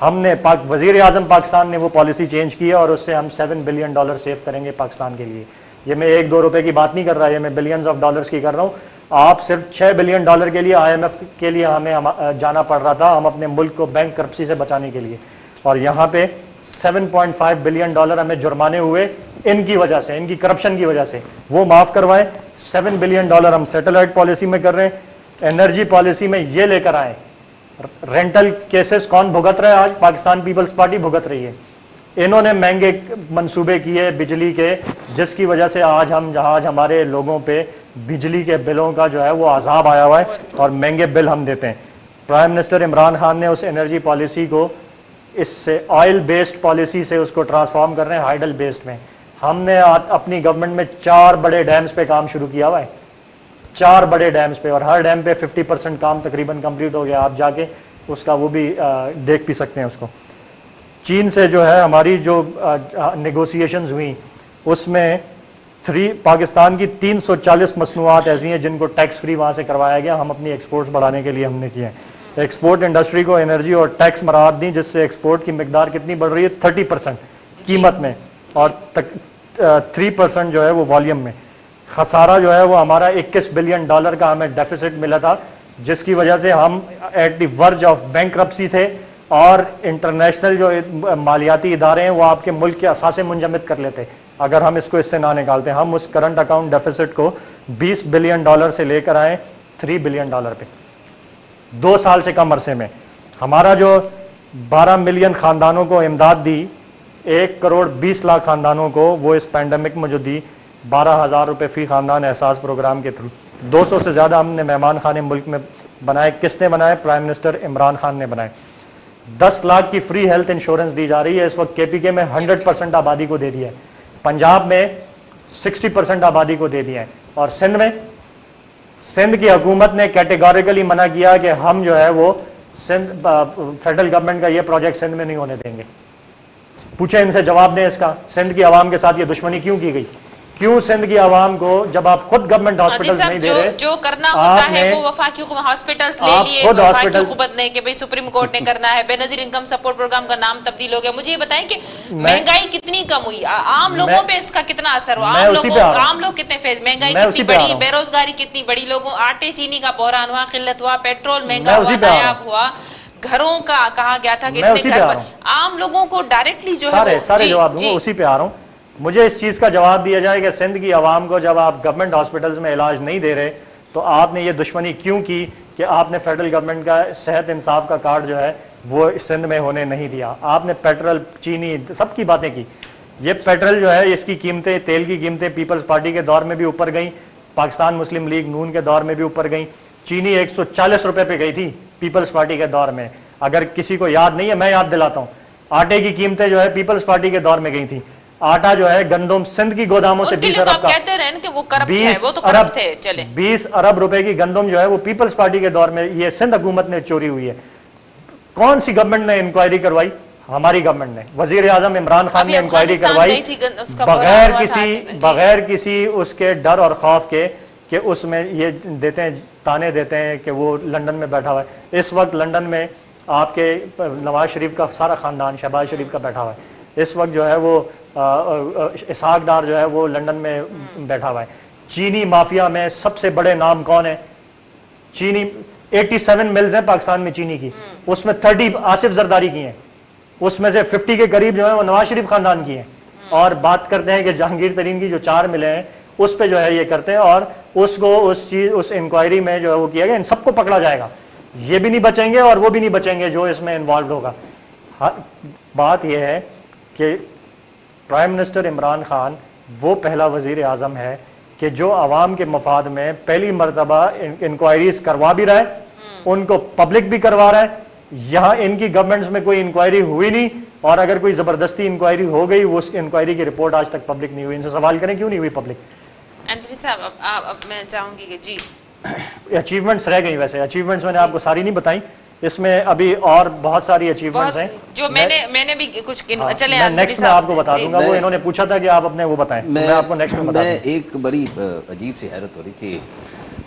ہم نے وزیر اعظم پاکستان نے وہ پالیسی چینج کی ہے اور اس سے ہم $7 بلین سیو کریں گے پاکستان کے لیے. یہ میں 1-2 روپے کی بات نہیں کر رہا، یہ میں بلینز آف ڈالرز کی کر رہا ہوں. آپ صرف $6 بلین کے لیے IMF کے لیے ہمیں جانا پڑ رہا تھا، ہم اپنے ملک کو بینک کرپسی سے بچانے کے لیے، اور یہاں پہ $7.5 بلین ہمیں جرمانے ہوئے ان کی وجہ سے، ان کی کرپشن کی وجہ سے. وہ معاف کروائے. $7 بلین ہم سیٹلائٹ پالیسی میں کر رہے ہیں. انرجی پالیسی میں یہ لے کر آئے. رینٹل کیسز کون بھگت رہا ہے؟ آج پاکستان پیپلز پارٹی بھگت رہی ہے. انہوں نے مہنگے منصوبے کیے بجلی کے، جس کی وجہ سے آج ہمارے لوگوں پہ بجلی کے بلوں کا جو ہے وہ عذاب آیا ہوا ہے اور مہنگے بل ہم دیتے ہیں. پرائم منسٹر عمران خان نے اس انرجی پالیسی کو اس سے آئل بیسڈ پالیسی سے اس کو ٹرانسفارم کر رہے ہیں ہائیڈل بیسڈ میں. ہم نے اپنی گورنمنٹ میں 4 بڑے ڈیمز پہ کام شروع کیا ہوا ہے، 4 بڑے ڈیمز پہ، اور ہر ڈیم پہ 50% کام تقریباً کمپلیٹ ہو گیا. آپ جا کے اس کا وہ بھی دیکھ بھی سکتے ہیں اس کو. چین سے جو ہے ہماری جو نیگوسیشنز ہوئیں اس میں پاکستان کی 340 مصنوعات ایسی ہیں جن کو ٹیکس فری وہاں سے کروایا گیا. ہم اپنی ایکسپورٹس بڑھانے کے لیے ہم نے کیے ہیں. ایکسپورٹ انڈسٹری کو انرجی اور ٹیکس مراعات دیں جس سے ایکسپورٹ کی مقدار کتنی بڑھ رہی ہے 30% قیمت میں اور 3% جو ہے وہ والیوم میں. خسارہ جو ہے وہ ہمارا $21 بلین کا ہمیں ڈیفیسٹ ملا تھا جس کی وجہ سے ہم ایٹ دی ورج آف بینکرپسی تھے اور انٹرنیشنل جو مالیاتی ادارے ہیں وہ آپ کے ملک کے اثاثے منجمد کر لیتے اگر ہم اس کو اس سے نہ نکالتے. ہم اس کرنٹ اکاؤنٹ ڈیفیسٹ کو $20 بلین سے لے کر آئے $3 بلین پہ 2 سال سے کم عرصے میں. ہمارا جو 12 ملین خاندانوں کو امداد دی 1 کروڑ 20 لاکھ خاندانوں کو وہ اس پینڈیمک میں جو دی 12,000 روپے فی خاندان احساس پروگرام کے تھرو. 200 سے زیادہ ہم نے مہمان خانے ملک میں بنائے. کس نے بنائے؟ پرائم منسٹر عمران خان نے بنائے. 10 لاکھ کی فری ہیلتھ انشورنس دی جا رہی ہے اس وقت. کے پی کے میں 100% آبادی کو دے دیا ہے. پنجاب میں 60% آبادی کو دے دیا ہے. اور سندھ کی حکومت نے کیٹیگوریکلی منع کیا کہ ہم جو ہے وہ فیڈرل گورنمنٹ کا یہ پروجیکٹ سندھ میں نہیں ہونے دیں گے. پوچھیں ان سے، جواب دیں اس کا. سندھ کی عوام کے ساتھ یہ دشمنی کیوں کی گئی؟ کیوں سندھ کی عوام کو، جب آپ خود گورنمنٹ ہاسپٹلز نہیں دے رہے، جو کرنا ہوتا ہے وہ وفاقی ہاسپٹلز لے لیے، وفاقی حکومت نے کہ بھئی سپریم کورٹ نے کرنا ہے. بے نظیر انکم سپورٹ پروگرام کا نام تبدیل ہو گیا. مجھے یہ بتائیں کہ مہنگائی کتنی کم ہوئی، عام لوگوں پہ اس کا کتنا اثر ہوا، عام لوگ کتنے فیض، مہنگائی کتنی بڑی، بے روزگاری کتنی بڑی، لوگوں آٹے چینی کا بحران ہوا، قلت ہوا، پیٹرول مہنگا ہوا، نایاب ہوا، گھروں کا کہا گیا تھا کہ اتنے گھر پر عام لوگوں کو ڈائریکٹلی جو ہے سارے جواب دوں گا، اسی پہ آ رہا ہوں. مجھے اس چیز کا جواب دیا جائے کہ سندھ کی عوام کو جب آپ گورنمنٹ ہاسپٹلز میں علاج نہیں دے رہے تو آپ نے یہ دشمنی کیوں کی کہ آپ نے فیڈرل گورنمنٹ کا صحت انصاف کا کارڈ جو ہے وہ سندھ میں ہونے نہیں دیا. آپ نے پیٹرول، چینی، سب کی باتیں کی. یہ پیٹرول جو ہے اس کی قیمتیں، تیل کی قیمتیں پیپلز پارٹی کے دور میں بھی اوپر گئیں، پاکستان مسلم لیگ نون کے دور میں بھی اوپر گئیں. چینی 140 روپے پہ گئی تھی پیپلز پارٹی کے دور میں. اگر کسی کو یاد نہیں ہے میں یاد دلاتا ہوں. آٹے کی قیمتیں جو ہے پیپلز پارٹی کے دور میں گئی تھیں. آٹا جو ہے گندم سندھ کی گوداموں سے 20 ارب کا، کہتے رہے کہ وہ کرپٹ ہے، وہ تو کرپٹ تھے. چلے 20 ارب روپے کی گندم جو ہے وہ پیپلز پارٹی کے دور میں یہ سندھ حکومت نے چوری ہوئی ہے. کون سی گورنمنٹ نے انکوائری کروائی؟ ہماری گورنمنٹ نے. وزیر اعظم عمران خان نے انکوائری کروائی بغیر کسی اس کے ڈر اور خوف کے کہ اس میں یہ دیتے ہیں، تانے دیتے ہیں کہ وہ لندن میں بیٹھا ہوا ہے. اس وقت لندن میں آپ کے نواز شریف کا سارا خاندان، شہباز شریف کا بیٹھا ہوا ہے. اس وقت جو ہے وہ اسحاق ڈار جو ہے وہ لندن میں بیٹھا ہوا ہے. چینی مافیا میں سب سے بڑے نام کون ہیں؟ چینی 87 ملز ہیں پاکستان میں چینی کی، اس میں 30 آصف زرداری کی ہیں، اس میں سے 50 کے قریب جو ہیں وہ نواز شریف خاندان کی ہیں. اور بات کرتے ہیں کہ جہانگیر ترین کی جو 4 ملیں ہیں اس پہ جو ہے یہ کرتے ہیں اور اس کو اس انکوائری میں جو ہے وہ کیا گیا. ان سب کو پکڑا جائے گا. یہ بھی نہیں بچیں گے اور وہ بھی نہیں بچیں گے جو اس میں انوالوڈ ہوگا. بات یہ ہے کہ پرائم منسٹر عمران خان وہ پہلا وزیر اعظم ہے کہ جو عوام کے مفاد میں پہلی مرتبہ انکوائریز کروا بھی رہا ہے، ان کو پبلک بھی کروا رہا ہے. یہاں ان کی گورنمنٹس میں کوئی انکوائری ہوئی نہیں، اور اگر کوئی زبردستی انکوائری ہو گئی وہ اس انکوائری کی رپورٹ آج تک پبلک نہیں ہوئی. ان سے سوال کریں کیوں نہیں ہوئی پبلک؟ اینتھنی صاحب اب میں چاہوں گی کہ جی اچیومنٹس رہ گئی. ویسے اچیومنٹس میں نے آپ کو ساری نہیں بتائیں، اس میں ابھی اور بہت ساری اچیومنٹس ہیں جو میں نے بھی کچھ چلے میں نیکسٹ میں آپ کو بتا دوں گا. وہ انہوں نے پوچھا تھا کہ آپ اپنے وہ بتائیں، میں آپ کو نیکسٹ میں بتا دوں. ایک بڑی عجیب سی حیرت ہو رہی تھی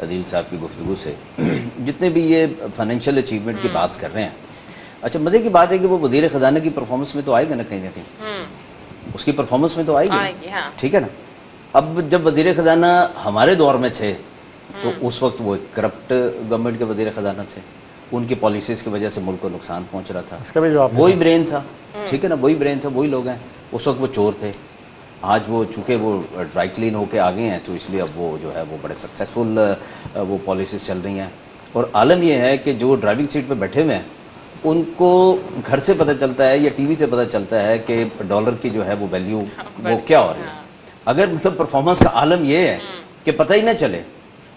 عدیل صاحب کی گفتگو سے، جتنے بھی یہ فائنینشیل اچیومنٹ کی بات کر رہے ہیں. اچھا مزے کی بات ہے کہ وہ وزیر خزانہ کی پرفارمنس میں تو آئے گا نا کہیں نہ کہیں، اس کی پرفارمنس میں تو آئے گی، ٹھیک ہے نا. اب جب وزیر خزانہ ہمارے دور میں تھے تو اس وقت وہ کرپٹ گورنمنٹ کے وزیر خزانہ تھے، ان کی پالیسیز کی وجہ سے ملک کو نقصان پہنچ رہا تھا. وہی برین تھا، ٹھیک ہے نا، وہی برین تھا، وہی لوگ ہیں. اس وقت وہ چور تھے. آج وہ چونکہ وہ ڈرائی کلین ہو کے آگے ہیں تو اس لیے اب وہ جو ہے وہ بڑے سکسیزفل وہ پالیسیز چل رہی ہیں. اور عالم یہ ہے کہ جو ڈرائیونگ سیٹ پہ بیٹھے ہوئے ہیں ان کو گھر سے پتہ چلتا ہے یا ٹی وی سے پتہ چلتا ہے کہ ڈالر کی جو ہے وہ ویلیو وہ کیا ہو رہی ہے. اگر مطلب پرفارمنس کا عالم یہ ہے کہ پتہ ہی نہ چلے،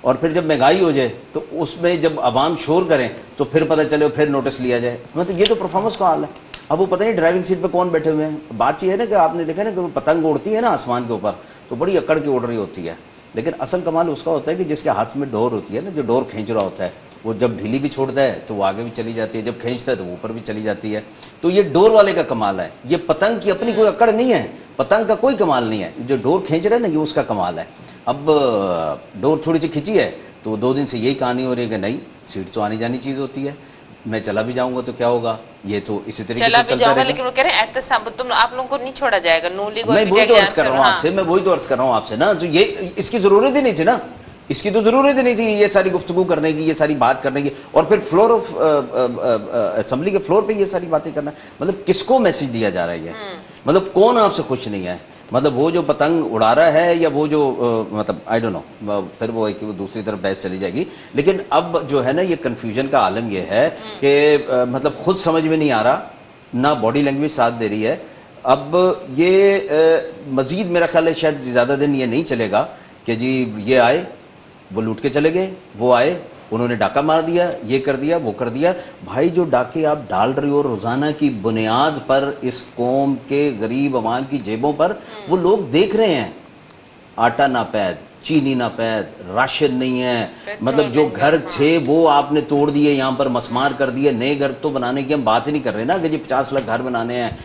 اور پھر جب مہنگائی ہو جائے تو اس میں جب عوام شور کریں تو پھر پتہ چلے، پھر نوٹس لیا جائے، مطلب یہ تو پرفارمنس کا حال ہے. अब वो पता नहीं ड्राइविंग सीट पे कौन बैठे हुए हैं। बात ये है ना कि आपने देखा ना कि वो पतंग उड़ती है ना आसमान के ऊपर, तो बड़ी अकड़ की उड़ रही होती है, लेकिन असल कमाल उसका होता है कि जिसके हाथ में डोर होती है ना, जो डोर खींच रहा होता है, वो जब ढीली भी छोड़ता है तो वो आगे भी चली जाती है, जब खींचता है तो वो ऊपर भी चली जाती है। तो ये डोर वाले का कमाल है, ये पतंग की अपनी कोई अकड़ नहीं है, पतंग का कोई कमाल नहीं है, जो डोर खींच रहा है ना ये उसका कमाल है। अब डोर थोड़ी सी खिंची है तो 2 दिन से यही कहानी हो रही है कि नहीं, सीट तो आनी जानी चीज़ होती है, मैं चला भी जाऊंगा तो क्या होगा, ये तो इसी तरीके चला से भी चलता जाऊंगा, रहेगा। लेकिन वो कह रहे हैं एहतसाब तुम आप लोगों को नहीं छोड़ा जाएगा, नून लीग और मैं वही तो अर्ज कर रहा हूँ हाँ। आपसे, मैं वही तो अर्ज कर रहा हूँ आपसे ना, तो ये इसकी जरूरत ही नहीं थी ना, इसकी तो जरूरत ही नहीं थी ये सारी गुफ्तगू करने की, ये सारी बात करने की, और फिर फ्लोर ऑफ असेंबली के फ्लोर पे ये सारी बातें करना। मतलब किसको मैसेज दिया जा रहा है, मतलब कौन आपसे खुश नहीं है, मतलब वो जो पतंग उड़ा रहा है या वो जो मतलब आई डोंट नो, फिर वो एक दूसरी तरफ बहस चली जाएगी। लेकिन अब जो है ना ये कन्फ्यूजन का आलम ये है कि मतलब खुद समझ में नहीं आ रहा, ना बॉडी लैंग्वेज साथ दे रही है। अब ये मजीद मेरा ख्याल है शायद ज़्यादा दिन ये नहीं चलेगा कि जी ये आए वो लूट के चले गए, वो आए उन्होंने डाका मार दिया, ये कर दिया वो कर दिया। भाई जो डाके आप डाल रहे हो रोज़ाना की बुनियाद पर इस कौम के गरीब अवाम की जेबों पर, वो लोग देख रहे हैं, आटा नापैद, चीनी नापैद, राशन नहीं है, मतलब जो घर थे वो आपने तोड़ दिए, यहाँ पर मसमार कर दिए, नए घर तो बनाने की हम बात ही नहीं कर रहे ना कि जी 50 लाख घर बनाने हैं।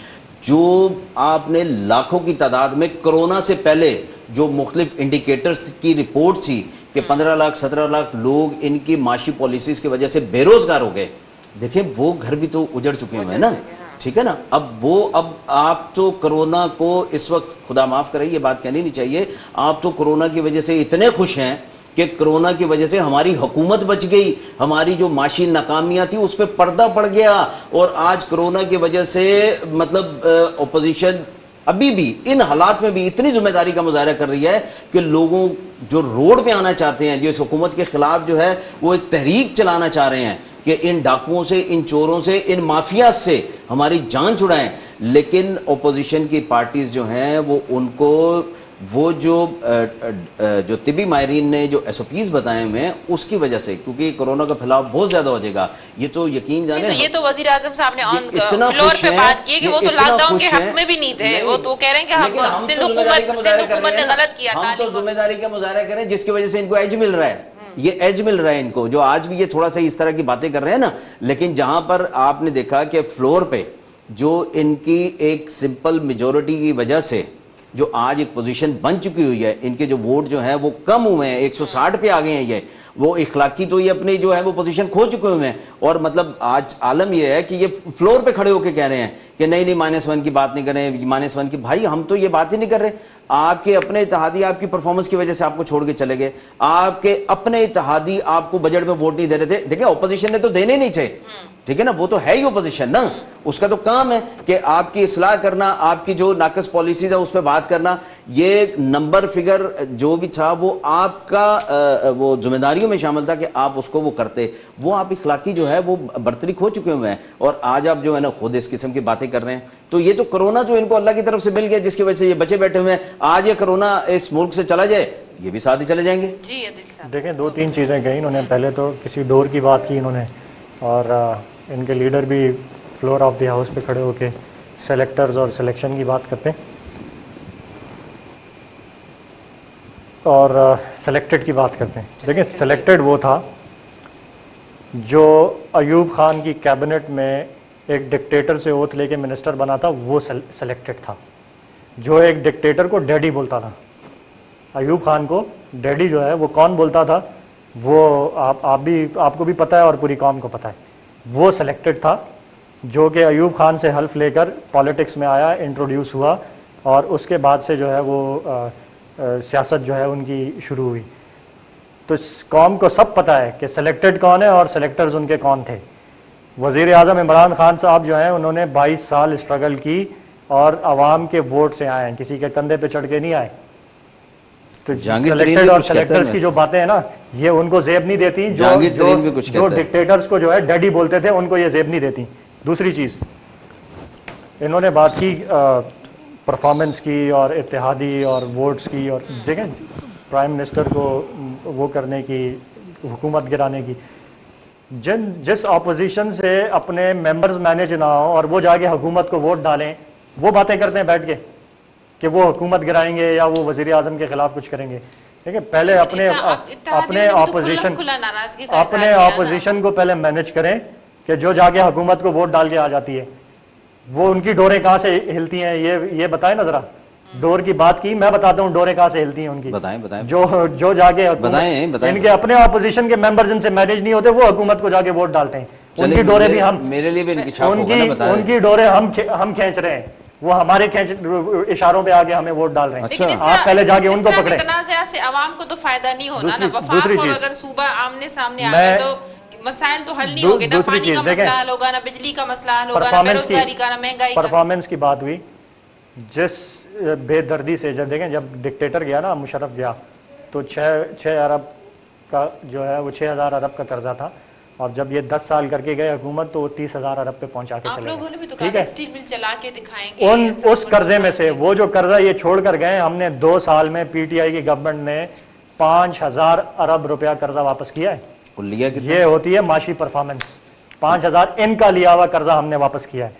जो आपने लाखों की तादाद में कोरोना से पहले जो मुख्तलिफ इंडिकेटर्स की रिपोर्ट थी कि 15 लाख 17 लाख लोग इनकी माशी पॉलिसीज की वजह से बेरोजगार हो गए, देखें वो घर भी तो उजड़ चुके हुए हैं ना, ठीक है ना। अब आप तो कोरोना को इस वक्त, खुदा माफ करे ये बात कहनी नहीं चाहिए, आप तो कोरोना की वजह से इतने खुश हैं कि कोरोना की वजह से हमारी हुकूमत बच गई, हमारी जो माशी नाकामियां थी उस पर पर्दा पड़ गया, और आज कोरोना की वजह से मतलब अपोजिशन अभी भी इन हालात में भी इतनी जिम्मेदारी का मुजाहरा कर रही है कि लोगों जो रोड पे आना चाहते हैं, जो इस हुकूमत के खिलाफ जो है वो एक तहरीक चलाना चाह रहे हैं कि इन डाकुओं से, इन चोरों से, इन माफिया से हमारी जान छुड़ाएं। लेकिन अपोजिशन की पार्टीज जो हैं वो उनको वो जो तिबी माहिरीन ने जो SOPs बताए हुए हैं उसकी वजह से, क्योंकि कोरोना का फैलाव बहुत ज्यादा हो जाएगा, ये तो यकीन जाने। तो ये तो वज़ीर आज़म साहब ने ऑन फ्लोर पे बात की कि वो तो लॉकडाउन के हक में भी नहीं थे, वो तो कह रहे हैं कि हम सिंध हुकूमत ने गलत किया, हम तो जिम्मेदारी का मुजाहरा करें जिसकी वजह से इनको एज मिल रहा है, ये एज मिल रहा है इनको, जो आज भी ये थोड़ा सा इस तरह की बातें कर रहे हैं ना। लेकिन जहां पर आपने देखा कि फ्लोर पे जो इनकी एक सिंपल मेजोरिटी की वजह से जो आज एक पोजीशन बन चुकी हुई है, इनके जो वोट जो है वो कम हुए हैं, 160 पे आ गए हैं, ये वो इखलाकी तो ये अपनी जो है वो पोजीशन खो चुके हुए हैं। और मतलब आज आलम ये है कि ये फ्लोर पे खड़े होकर कह रहे हैं कि नहीं -1 की बात नहीं करें, -1 की। भाई हम तो ये बात ही नहीं कर रहे, आपके अपने इत्तेहादी आपकी परफॉर्मेंस की वजह से आपको छोड़ के चले गए, आपके अपने इत्तेहादी आपको बजट में वोट नहीं दे रहे थे। देखिए ऑपोजिशन ने तो देने नहीं थे, ठीक है ना, वो तो है ही ऑपोजिशन ना, उसका तो काम है कि आपकी इस्लाह करना, आपकी जो नाकस पॉलिसीज है उस पर बात करना। ये नंबर फिगर जो भी था वो आपका वो जिम्मेदारियों में शामिल था कि आप उसको वो करते, वो आप इखलाकी जो है वो बर्तरीक हो चुके हुए हैं, और आज आप जो है ना खुद इस किस्म की बातें कर रहे हैं। तो ये तो कोरोना जो इनको अल्लाह की तरफ से मिल गया जिसकी वजह से ये बचे बैठे हुए हैं, आज ये कोरोना इस मुल्क से चला जाए ये भी साथ ही चले जाएंगे। जी आदिल साहब देखें 2-3 चीज़ें कही इन्होंने, पहले तो किसी डोर की बात की इन्होंने, और इनके लीडर भी फ्लोर ऑफ द हाउस पे खड़े होके सेलेक्टर्स और सिलेक्शन की बात करते हैं, और सेलेक्टेड की बात करते हैं। देखिए सेलेक्टेड वो था जो अयूब खान की कैबिनेट में एक डिक्टेटर से ओथ लेके मिनिस्टर बना था, वो सेलेक्टेड था। जो एक डिक्टेटर को डैडी बोलता था, अयूब खान को डैडी जो है वो कौन बोलता था, वो आपको भी पता है और पूरी कौम को पता है, वो सेलेक्टेड था। जो कि अयूब खान से हल्फ लेकर पॉलिटिक्स में आया, इंट्रोड्यूस हुआ, और उसके बाद से जो है वो सियासत जो है उनकी शुरू हुई। तो कौम को सब पता है कि सेलेक्टेड कौन है और सेलेक्टर्स उनके कौन थे। वज़ीर आज़म इमरान खान साहब जो हैं उन्होंने 22 साल स्ट्रगल की और आवाम के वोट से आए हैं, किसी के कंधे पे चढ़ के नहीं आए। तो सेलेक्टेड और सेलेक्टर्स की जो बातें हैं ना, ये उनको जेब नहीं देती, जो डिक्टेटर्स को जो है डैडी बोलते थे उनको ये जेब नहीं देती। दूसरी चीज़ इन्होंने बात की परफॉर्मेंस की और इत्तेहादी और वोट्स की, और देखें प्राइम मिनिस्टर को वो करने की, हुकूमत गिराने की। जिस अपोजिशन से अपने मेंबर्स मैनेज ना हो और वो जाके हुकूमत को वोट डालें, वो बातें करते हैं बैठ के कि वो हुकूमत गिराएंगे या वो वजीर आजम के खिलाफ कुछ करेंगे। ठीक है, पहले अपने ऑपोजिशन को पहले मैनेज करें कि जो जाके हुकूमत को वोट डाल के आ जाती है वो उनकी डोरें कहाँ से हिलती हैं, ये बताएं ना जरा। डोर की बात की, मैं बताता हूँ डोरें कहाँ से हिलती हैं उनकी। बताएं जो जाके बताएं इनके अपने ऑपोजिशन के मेंबर्स इनसे मैनेज नहीं होते, वो हुकूमत को जाके वोट डालते हैं। उनकी डोरें भी हम, मेरे लिए भी इंकिशाफ होगा ना, बताएं। उनकी डोरें हम खींच रहे हैं, वो हमारे इशारों पे आके हमें वोट डाल रहे हैं। अच्छा, आप पहले जाके उनको पकड़े। तनाज़ा से आवाम को तो फायदा नहीं होना ना। वफाक और अगर सूबा आमने सामने आ गए तो मसाइल तो हल नहीं होंगे ना। पानी का मसला हल होगा ना, बिजली का मसला हल होगा ना, बेरोजगारी का ना, महंगाई का। परफॉर्मेंस की बात हुई, जिस बेदर्दी से जब देखें, जब डिक्टेटर गया ना, मुशर्रफ गया तो 6 अरब का जो है वो 6,000 अरब का कर्जा था, और जब ये 10 साल करके गए हुकूमत तो वो 30,000 अरब पे पहुंचा के चले गए। आप लोगों ने भी तो कहा स्टील मिल चला के दिखाएंगे। उस कर्जे में से वो जो कर्जा ये छोड़ कर गए, हमने 2 साल में पीटीआई की गवर्नमेंट ने 5,000 अरब रुपया कर्जा वापस किया है। ये होती है माशी परफॉर्मेंस। 5,000 इनका लिया हुआ कर्जा हमने वापस किया है।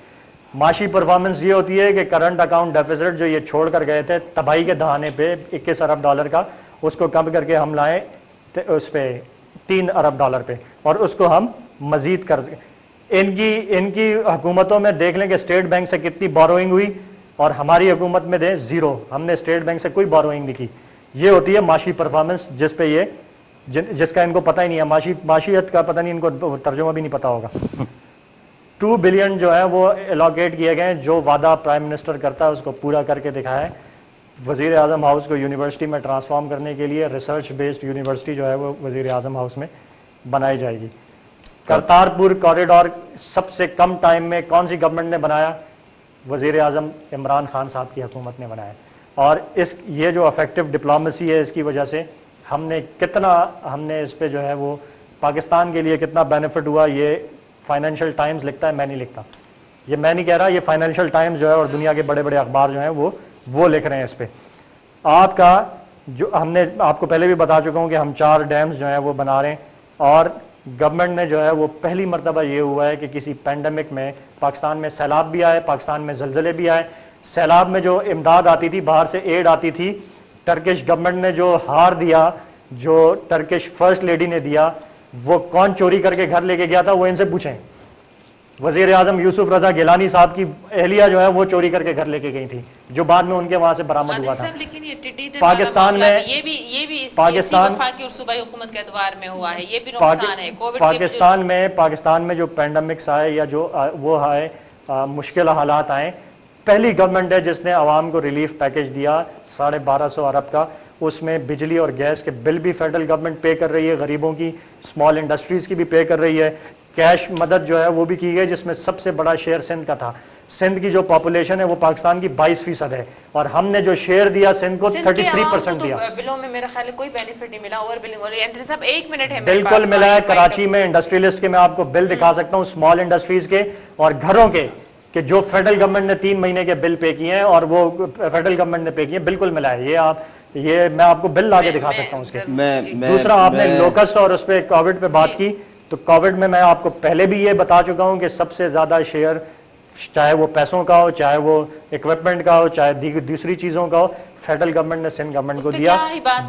माशी परफॉर्मेंस ये होती है कि करंट अकाउंट डेफिसिट जो ये छोड़ कर गए थे तबाही के दहाने पे 21 अरब डॉलर का, उसको कम करके हम लाए उस पे 3 अरब डॉलर पे, और उसको हम मजीद कर्ज। इनकी हुकूमतों में देख लें कि स्टेट बैंक से कितनी बोरोइंग हुई और हमारी हुकूमत में दे 0। हमने स्टेट बैंक से कोई बोरोइंग नहीं की। ये होती है माशी परफॉर्मेंस, जिस पे ये जिसका इनको पता ही नहीं है। माशियत का पता नहीं, इनको तर्जुमा भी नहीं पता होगा। 2 बिलियन जो है वो एलोकेट किए गए, जो वादा प्राइम मिनिस्टर करता है उसको पूरा करके दिखाया है। वज़ीर आज़म हाउस को यूनिवर्सिटी में ट्रांसफॉर्म करने के लिए रिसर्च बेस्ड यूनिवर्सिटी जो है वो वज़ीर आज़म हाउस में बनाई जाएगी। करतारपुर कॉरिडोर सबसे कम टाइम में कौन सी गवर्नमेंट ने बनाया? वज़ीर आज़म इमरान खान साहब की हुकूमत ने बनाया। और ये जो अफेक्टिव डिप्लोमेसी है, इसकी वजह से हमने इस पे जो है वो पाकिस्तान के लिए कितना बेनिफिट हुआ, ये फाइनेंशियल टाइम्स लिखता है, मैं नहीं लिखता। ये मैं नहीं कह रहा, ये फाइनेंशियल टाइम्स जो है और दुनिया के बड़े बड़े अखबार जो हैं वो लिख रहे हैं इस पे। आपका जो हमने आपको पहले भी बता चुका हूँ कि हम 4 डैम्स जो हैं वो बना रहे हैं, और गवर्नमेंट ने जो है वो पहली मरतबा ये हुआ है कि किसी पैंडमिक में पाकिस्तान में सैलाब भी आए, पाकिस्तान में ज़लज़ले भी आए। सैलाब में जो इमदाद आती थी, बाहर से एड आती थी, टर्किश गवर्नमेंट ने जो हार दिया, जो टर्किश फर्स्ट लेडी ने दिया, वो कौन चोरी करके घर लेके गया था, वो इनसे पूछें। वजीर आजम यूसुफ रजा गिलानी साहब की एहलिया जो है वो चोरी करके घर लेके गई थी, जो बाद में उनके वहां से बरामद हुआ था। पाकिस्तान में ये भी पाकिस्तान की सूबाई हुकूमत के अदवार में हुआ है, ये भी नुकसान है। कोविड पाकिस्तान में जो पैंडेमिक्स आए या जो वो आए, मुश्किल हालात आए, पहली गवर्नमेंट है जिसने आवाम को रिलीफ पैकेज दिया 1250 अरब का। उसमें बिजली और गैस के बिल भी फेडरल गवर्नमेंट पे कर रही है, गरीबों की, स्मॉल इंडस्ट्रीज की भी पे कर रही है। कैश मदद जो है वो भी की गई, जिसमें सबसे बड़ा शेयर सिंध का था। सिंध की जो पॉपुलेशन है वो पाकिस्तान की 22% है, और हमने जो शेयर दिया सिंध को 33% दिया। बिलों में मेरा ख्याल है कोई बेनिफिट नहीं मिला, ओवर बिलिंग हो रही है। सब 1 मिनट है, बिल्कुल मिला है। कराची में इंडस्ट्रियलिस्ट के मैं आपको बिल दिखा सकता हूँ, स्मॉल इंडस्ट्रीज के और घरों के, कि जो फेडरल गवर्नमेंट ने 3 महीने के बिल पे किए हैं और वो फेडरल गवर्नमेंट ने पे किए, बिल्कुल मिला है। ये मैं आपको बिल लाके दिखा सकता हूँ उसके। दूसरा, आपने लोकस्ट और उस पर कोविड पे बात की, तो कोविड में मैं आपको पहले भी ये बता चुका हूँ कि सबसे ज्यादा शेयर, चाहे वो पैसों का हो, चाहे वो इक्विपमेंट का हो, चाहे दूसरी चीजों का हो, फेडरल गवर्नमेंट ने सिंध गवर्नमेंट को दिया।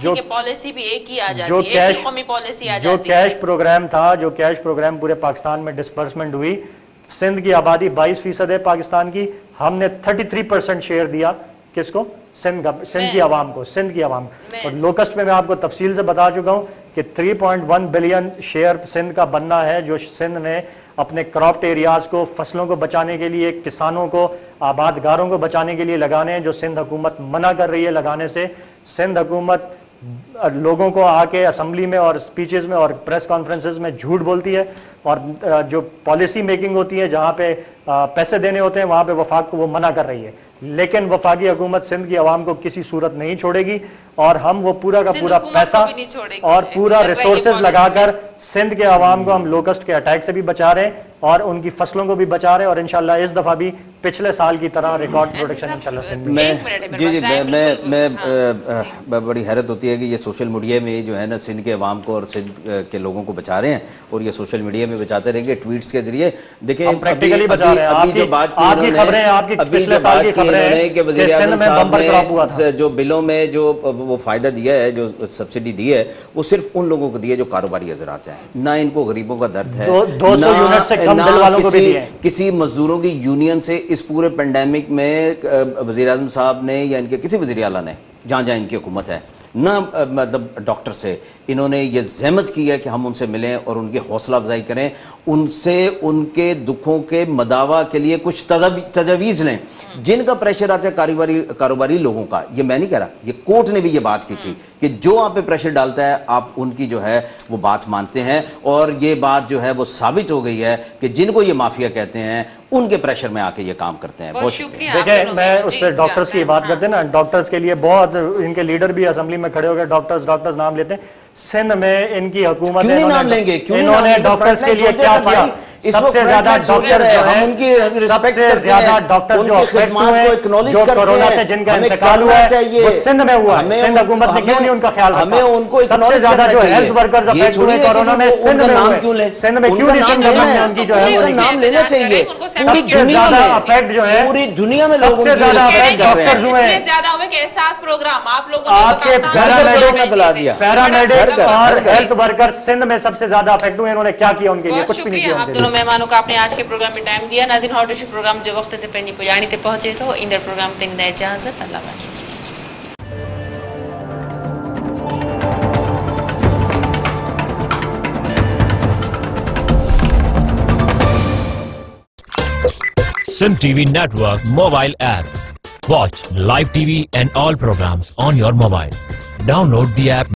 जो पॉलिसी भी एक ही आ जाती है, एक ही कौमी पॉलिसी आ जाती है। जो कैश प्रोग्राम था, जो कैश प्रोग्राम पूरे पाकिस्तान में डिस्पर्समेंट हुई, सिंध की आबादी 22% है पाकिस्तान की, हमने 33% शेयर दिया किसको? सिंध की आवाम को, सिंध की आवाम। और लोकस्ट में मैं आपको तफसील से बता चुका हूँ कि 3.1 बिलियन शेयर सिंध का बनना है, जो सिंध ने अपने क्रॉप्ड एरियाज को, फसलों को बचाने के लिए, किसानों को, आबादगारों को बचाने के लिए लगाने हैं, जो सिंध हुकूमत मना कर रही है लगाने से। सिंध हुकूमत लोगों को आके असम्बली में और स्पीचेस में और प्रेस कॉन्फ्रेंसेस में झूठ बोलती है, और जो पॉलिसी मेकिंग होती है, जहाँ पे पैसे देने होते हैं, वहाँ पे वफाक को वो मना कर रही है। लेकिन वफाकी हुकूमत सिंध की आवाम को किसी सूरत नहीं छोड़ेगी, اور ہم وہ پورا کا پورا پیسہ اور پورا ریسورسز لگا کر سندھ کے عوام کو ہم لوکسٹ کے اٹیک سے بھی بچا رہے ہیں اور ان کی فصلوں کو بھی بچا رہے ہیں، اور انشاءاللہ اس دفعہ بھی پچھلے سال کی طرح ریکارڈ پروڈکشن انشاءاللہ سندھ میں۔ جی میں بڑی حیرت ہوتی ہے کہ یہ سوشل میڈیا میں جو ہے نا سندھ کے عوام کو اور سندھ کے لوگوں کو بچا رہے ہیں، اور یہ سوشل میڈیا میں بچاتے رہیں گے ٹویٹس کے ذریعے۔ دیکھیں پریکٹیکلی بچا رہے ہیں، ابھی جو بات کی انہوں نے کہ وزیر اعظم صاحب نے جو بلوں میں جو وہ فائدہ دیا ہے، جو سبسڈی دی ہے، وہ صرف ان لوگوں کو دی ہے جو کاروباری حضرات ہیں، نہ ان کو غریبوں کا درد ہے، نہ کسی مزدوروں کی یونین سے اس پورے پینڈیمک میں وزیر اعظم صاحب نے یا ان کے کسی وزیر اعلیٰ نے جہاں جہاں ان کی حکومت ہے، نہ مطلب ڈاکٹر سے انہوں نے یہ زحمت کی ہے کہ ہم ان سے ملیں اور ان کی حوصلہ افزائی کریں، ان سے ان کے دکھوں کے مداوع کے لیے کچھ تجاویز لیں۔ جن کا پریشر آتا ہے کاروباری لوگوں کا، یہ میں نہیں کہہ رہا، یہ کورٹ نے بھی یہ بات کی تھی کہ جو آپ پہ پریشر ڈالتا ہے آپ ان کی جو ہے وہ بات مانتے ہیں، اور یہ بات جو ہے وہ ثابت ہو گئی ہے کہ جن کو یہ مافیا کہتے ہیں ان کے پریشر میں آ کے یہ کام کرتے ہیں۔ بہت شکریہ۔ دیکھیں میں اس پہ ڈاکٹرز کی بات کرتے ہیں نا، ڈاکٹرز کے لیے بہت ان کے لیڈر بھی اسمبلی میں کھڑے ہو گئے، ڈاکٹرز نام لیتے ہیں۔ سندھ میں ان کی حکومت کیوں نہیں نام لیں گے؟ انہوں نے ڈاکٹرز کے لیے کیا کیا؟ سب سے زیادہ ڈاکٹر جو ہیں، سب سے زیادہ ڈاکٹر جو افیکٹ ہوئے ہیں، جو کورونا سے جن کا انتقال ہوا ہے، وہ سندھ میں ہوا ہے۔ سندھ حکومت نے کیوں نہیں ان کا خیال رکھا؟ سب سے زیادہ جو ہیلتھ ورکرز افیکٹ ہوئے کورونا میں سندھ میں ہوئے، سندھ میں کیوں نہیں سندھ میں ان کی جو ہے وہ نام لینا چاہیے؟ پوری دنیا میں افیکٹ جو ہے، پوری دنیا میں سب سے زیادہ افیکٹ ڈاکٹرز ہوئے ہیں۔ زیادہ ہوئے کہ احساس پروگرام آپ لوگوں آپ کے پیرامیڈکس اور ہیلتھ ورکر سندھ میں سب سے زیادہ افیکٹ ہوئے، انہوں نے کیا کیا ان کے لیے؟ کچھ بھی نہیں کیا۔ آپ دونوں مہمانوں کا آپ نے آج کے پروگرام میں ٹائم دیا۔ ناظرین ہاٹ ایشو پروگرام جو وقت تے پنجی پجاڑی تے پہنچے تو اندر پروگرام تے ڈی اجازت۔ اللہ حافظ۔ Sindh TV Network mobile app. Watch live TV and all programs on your mobile. Download the app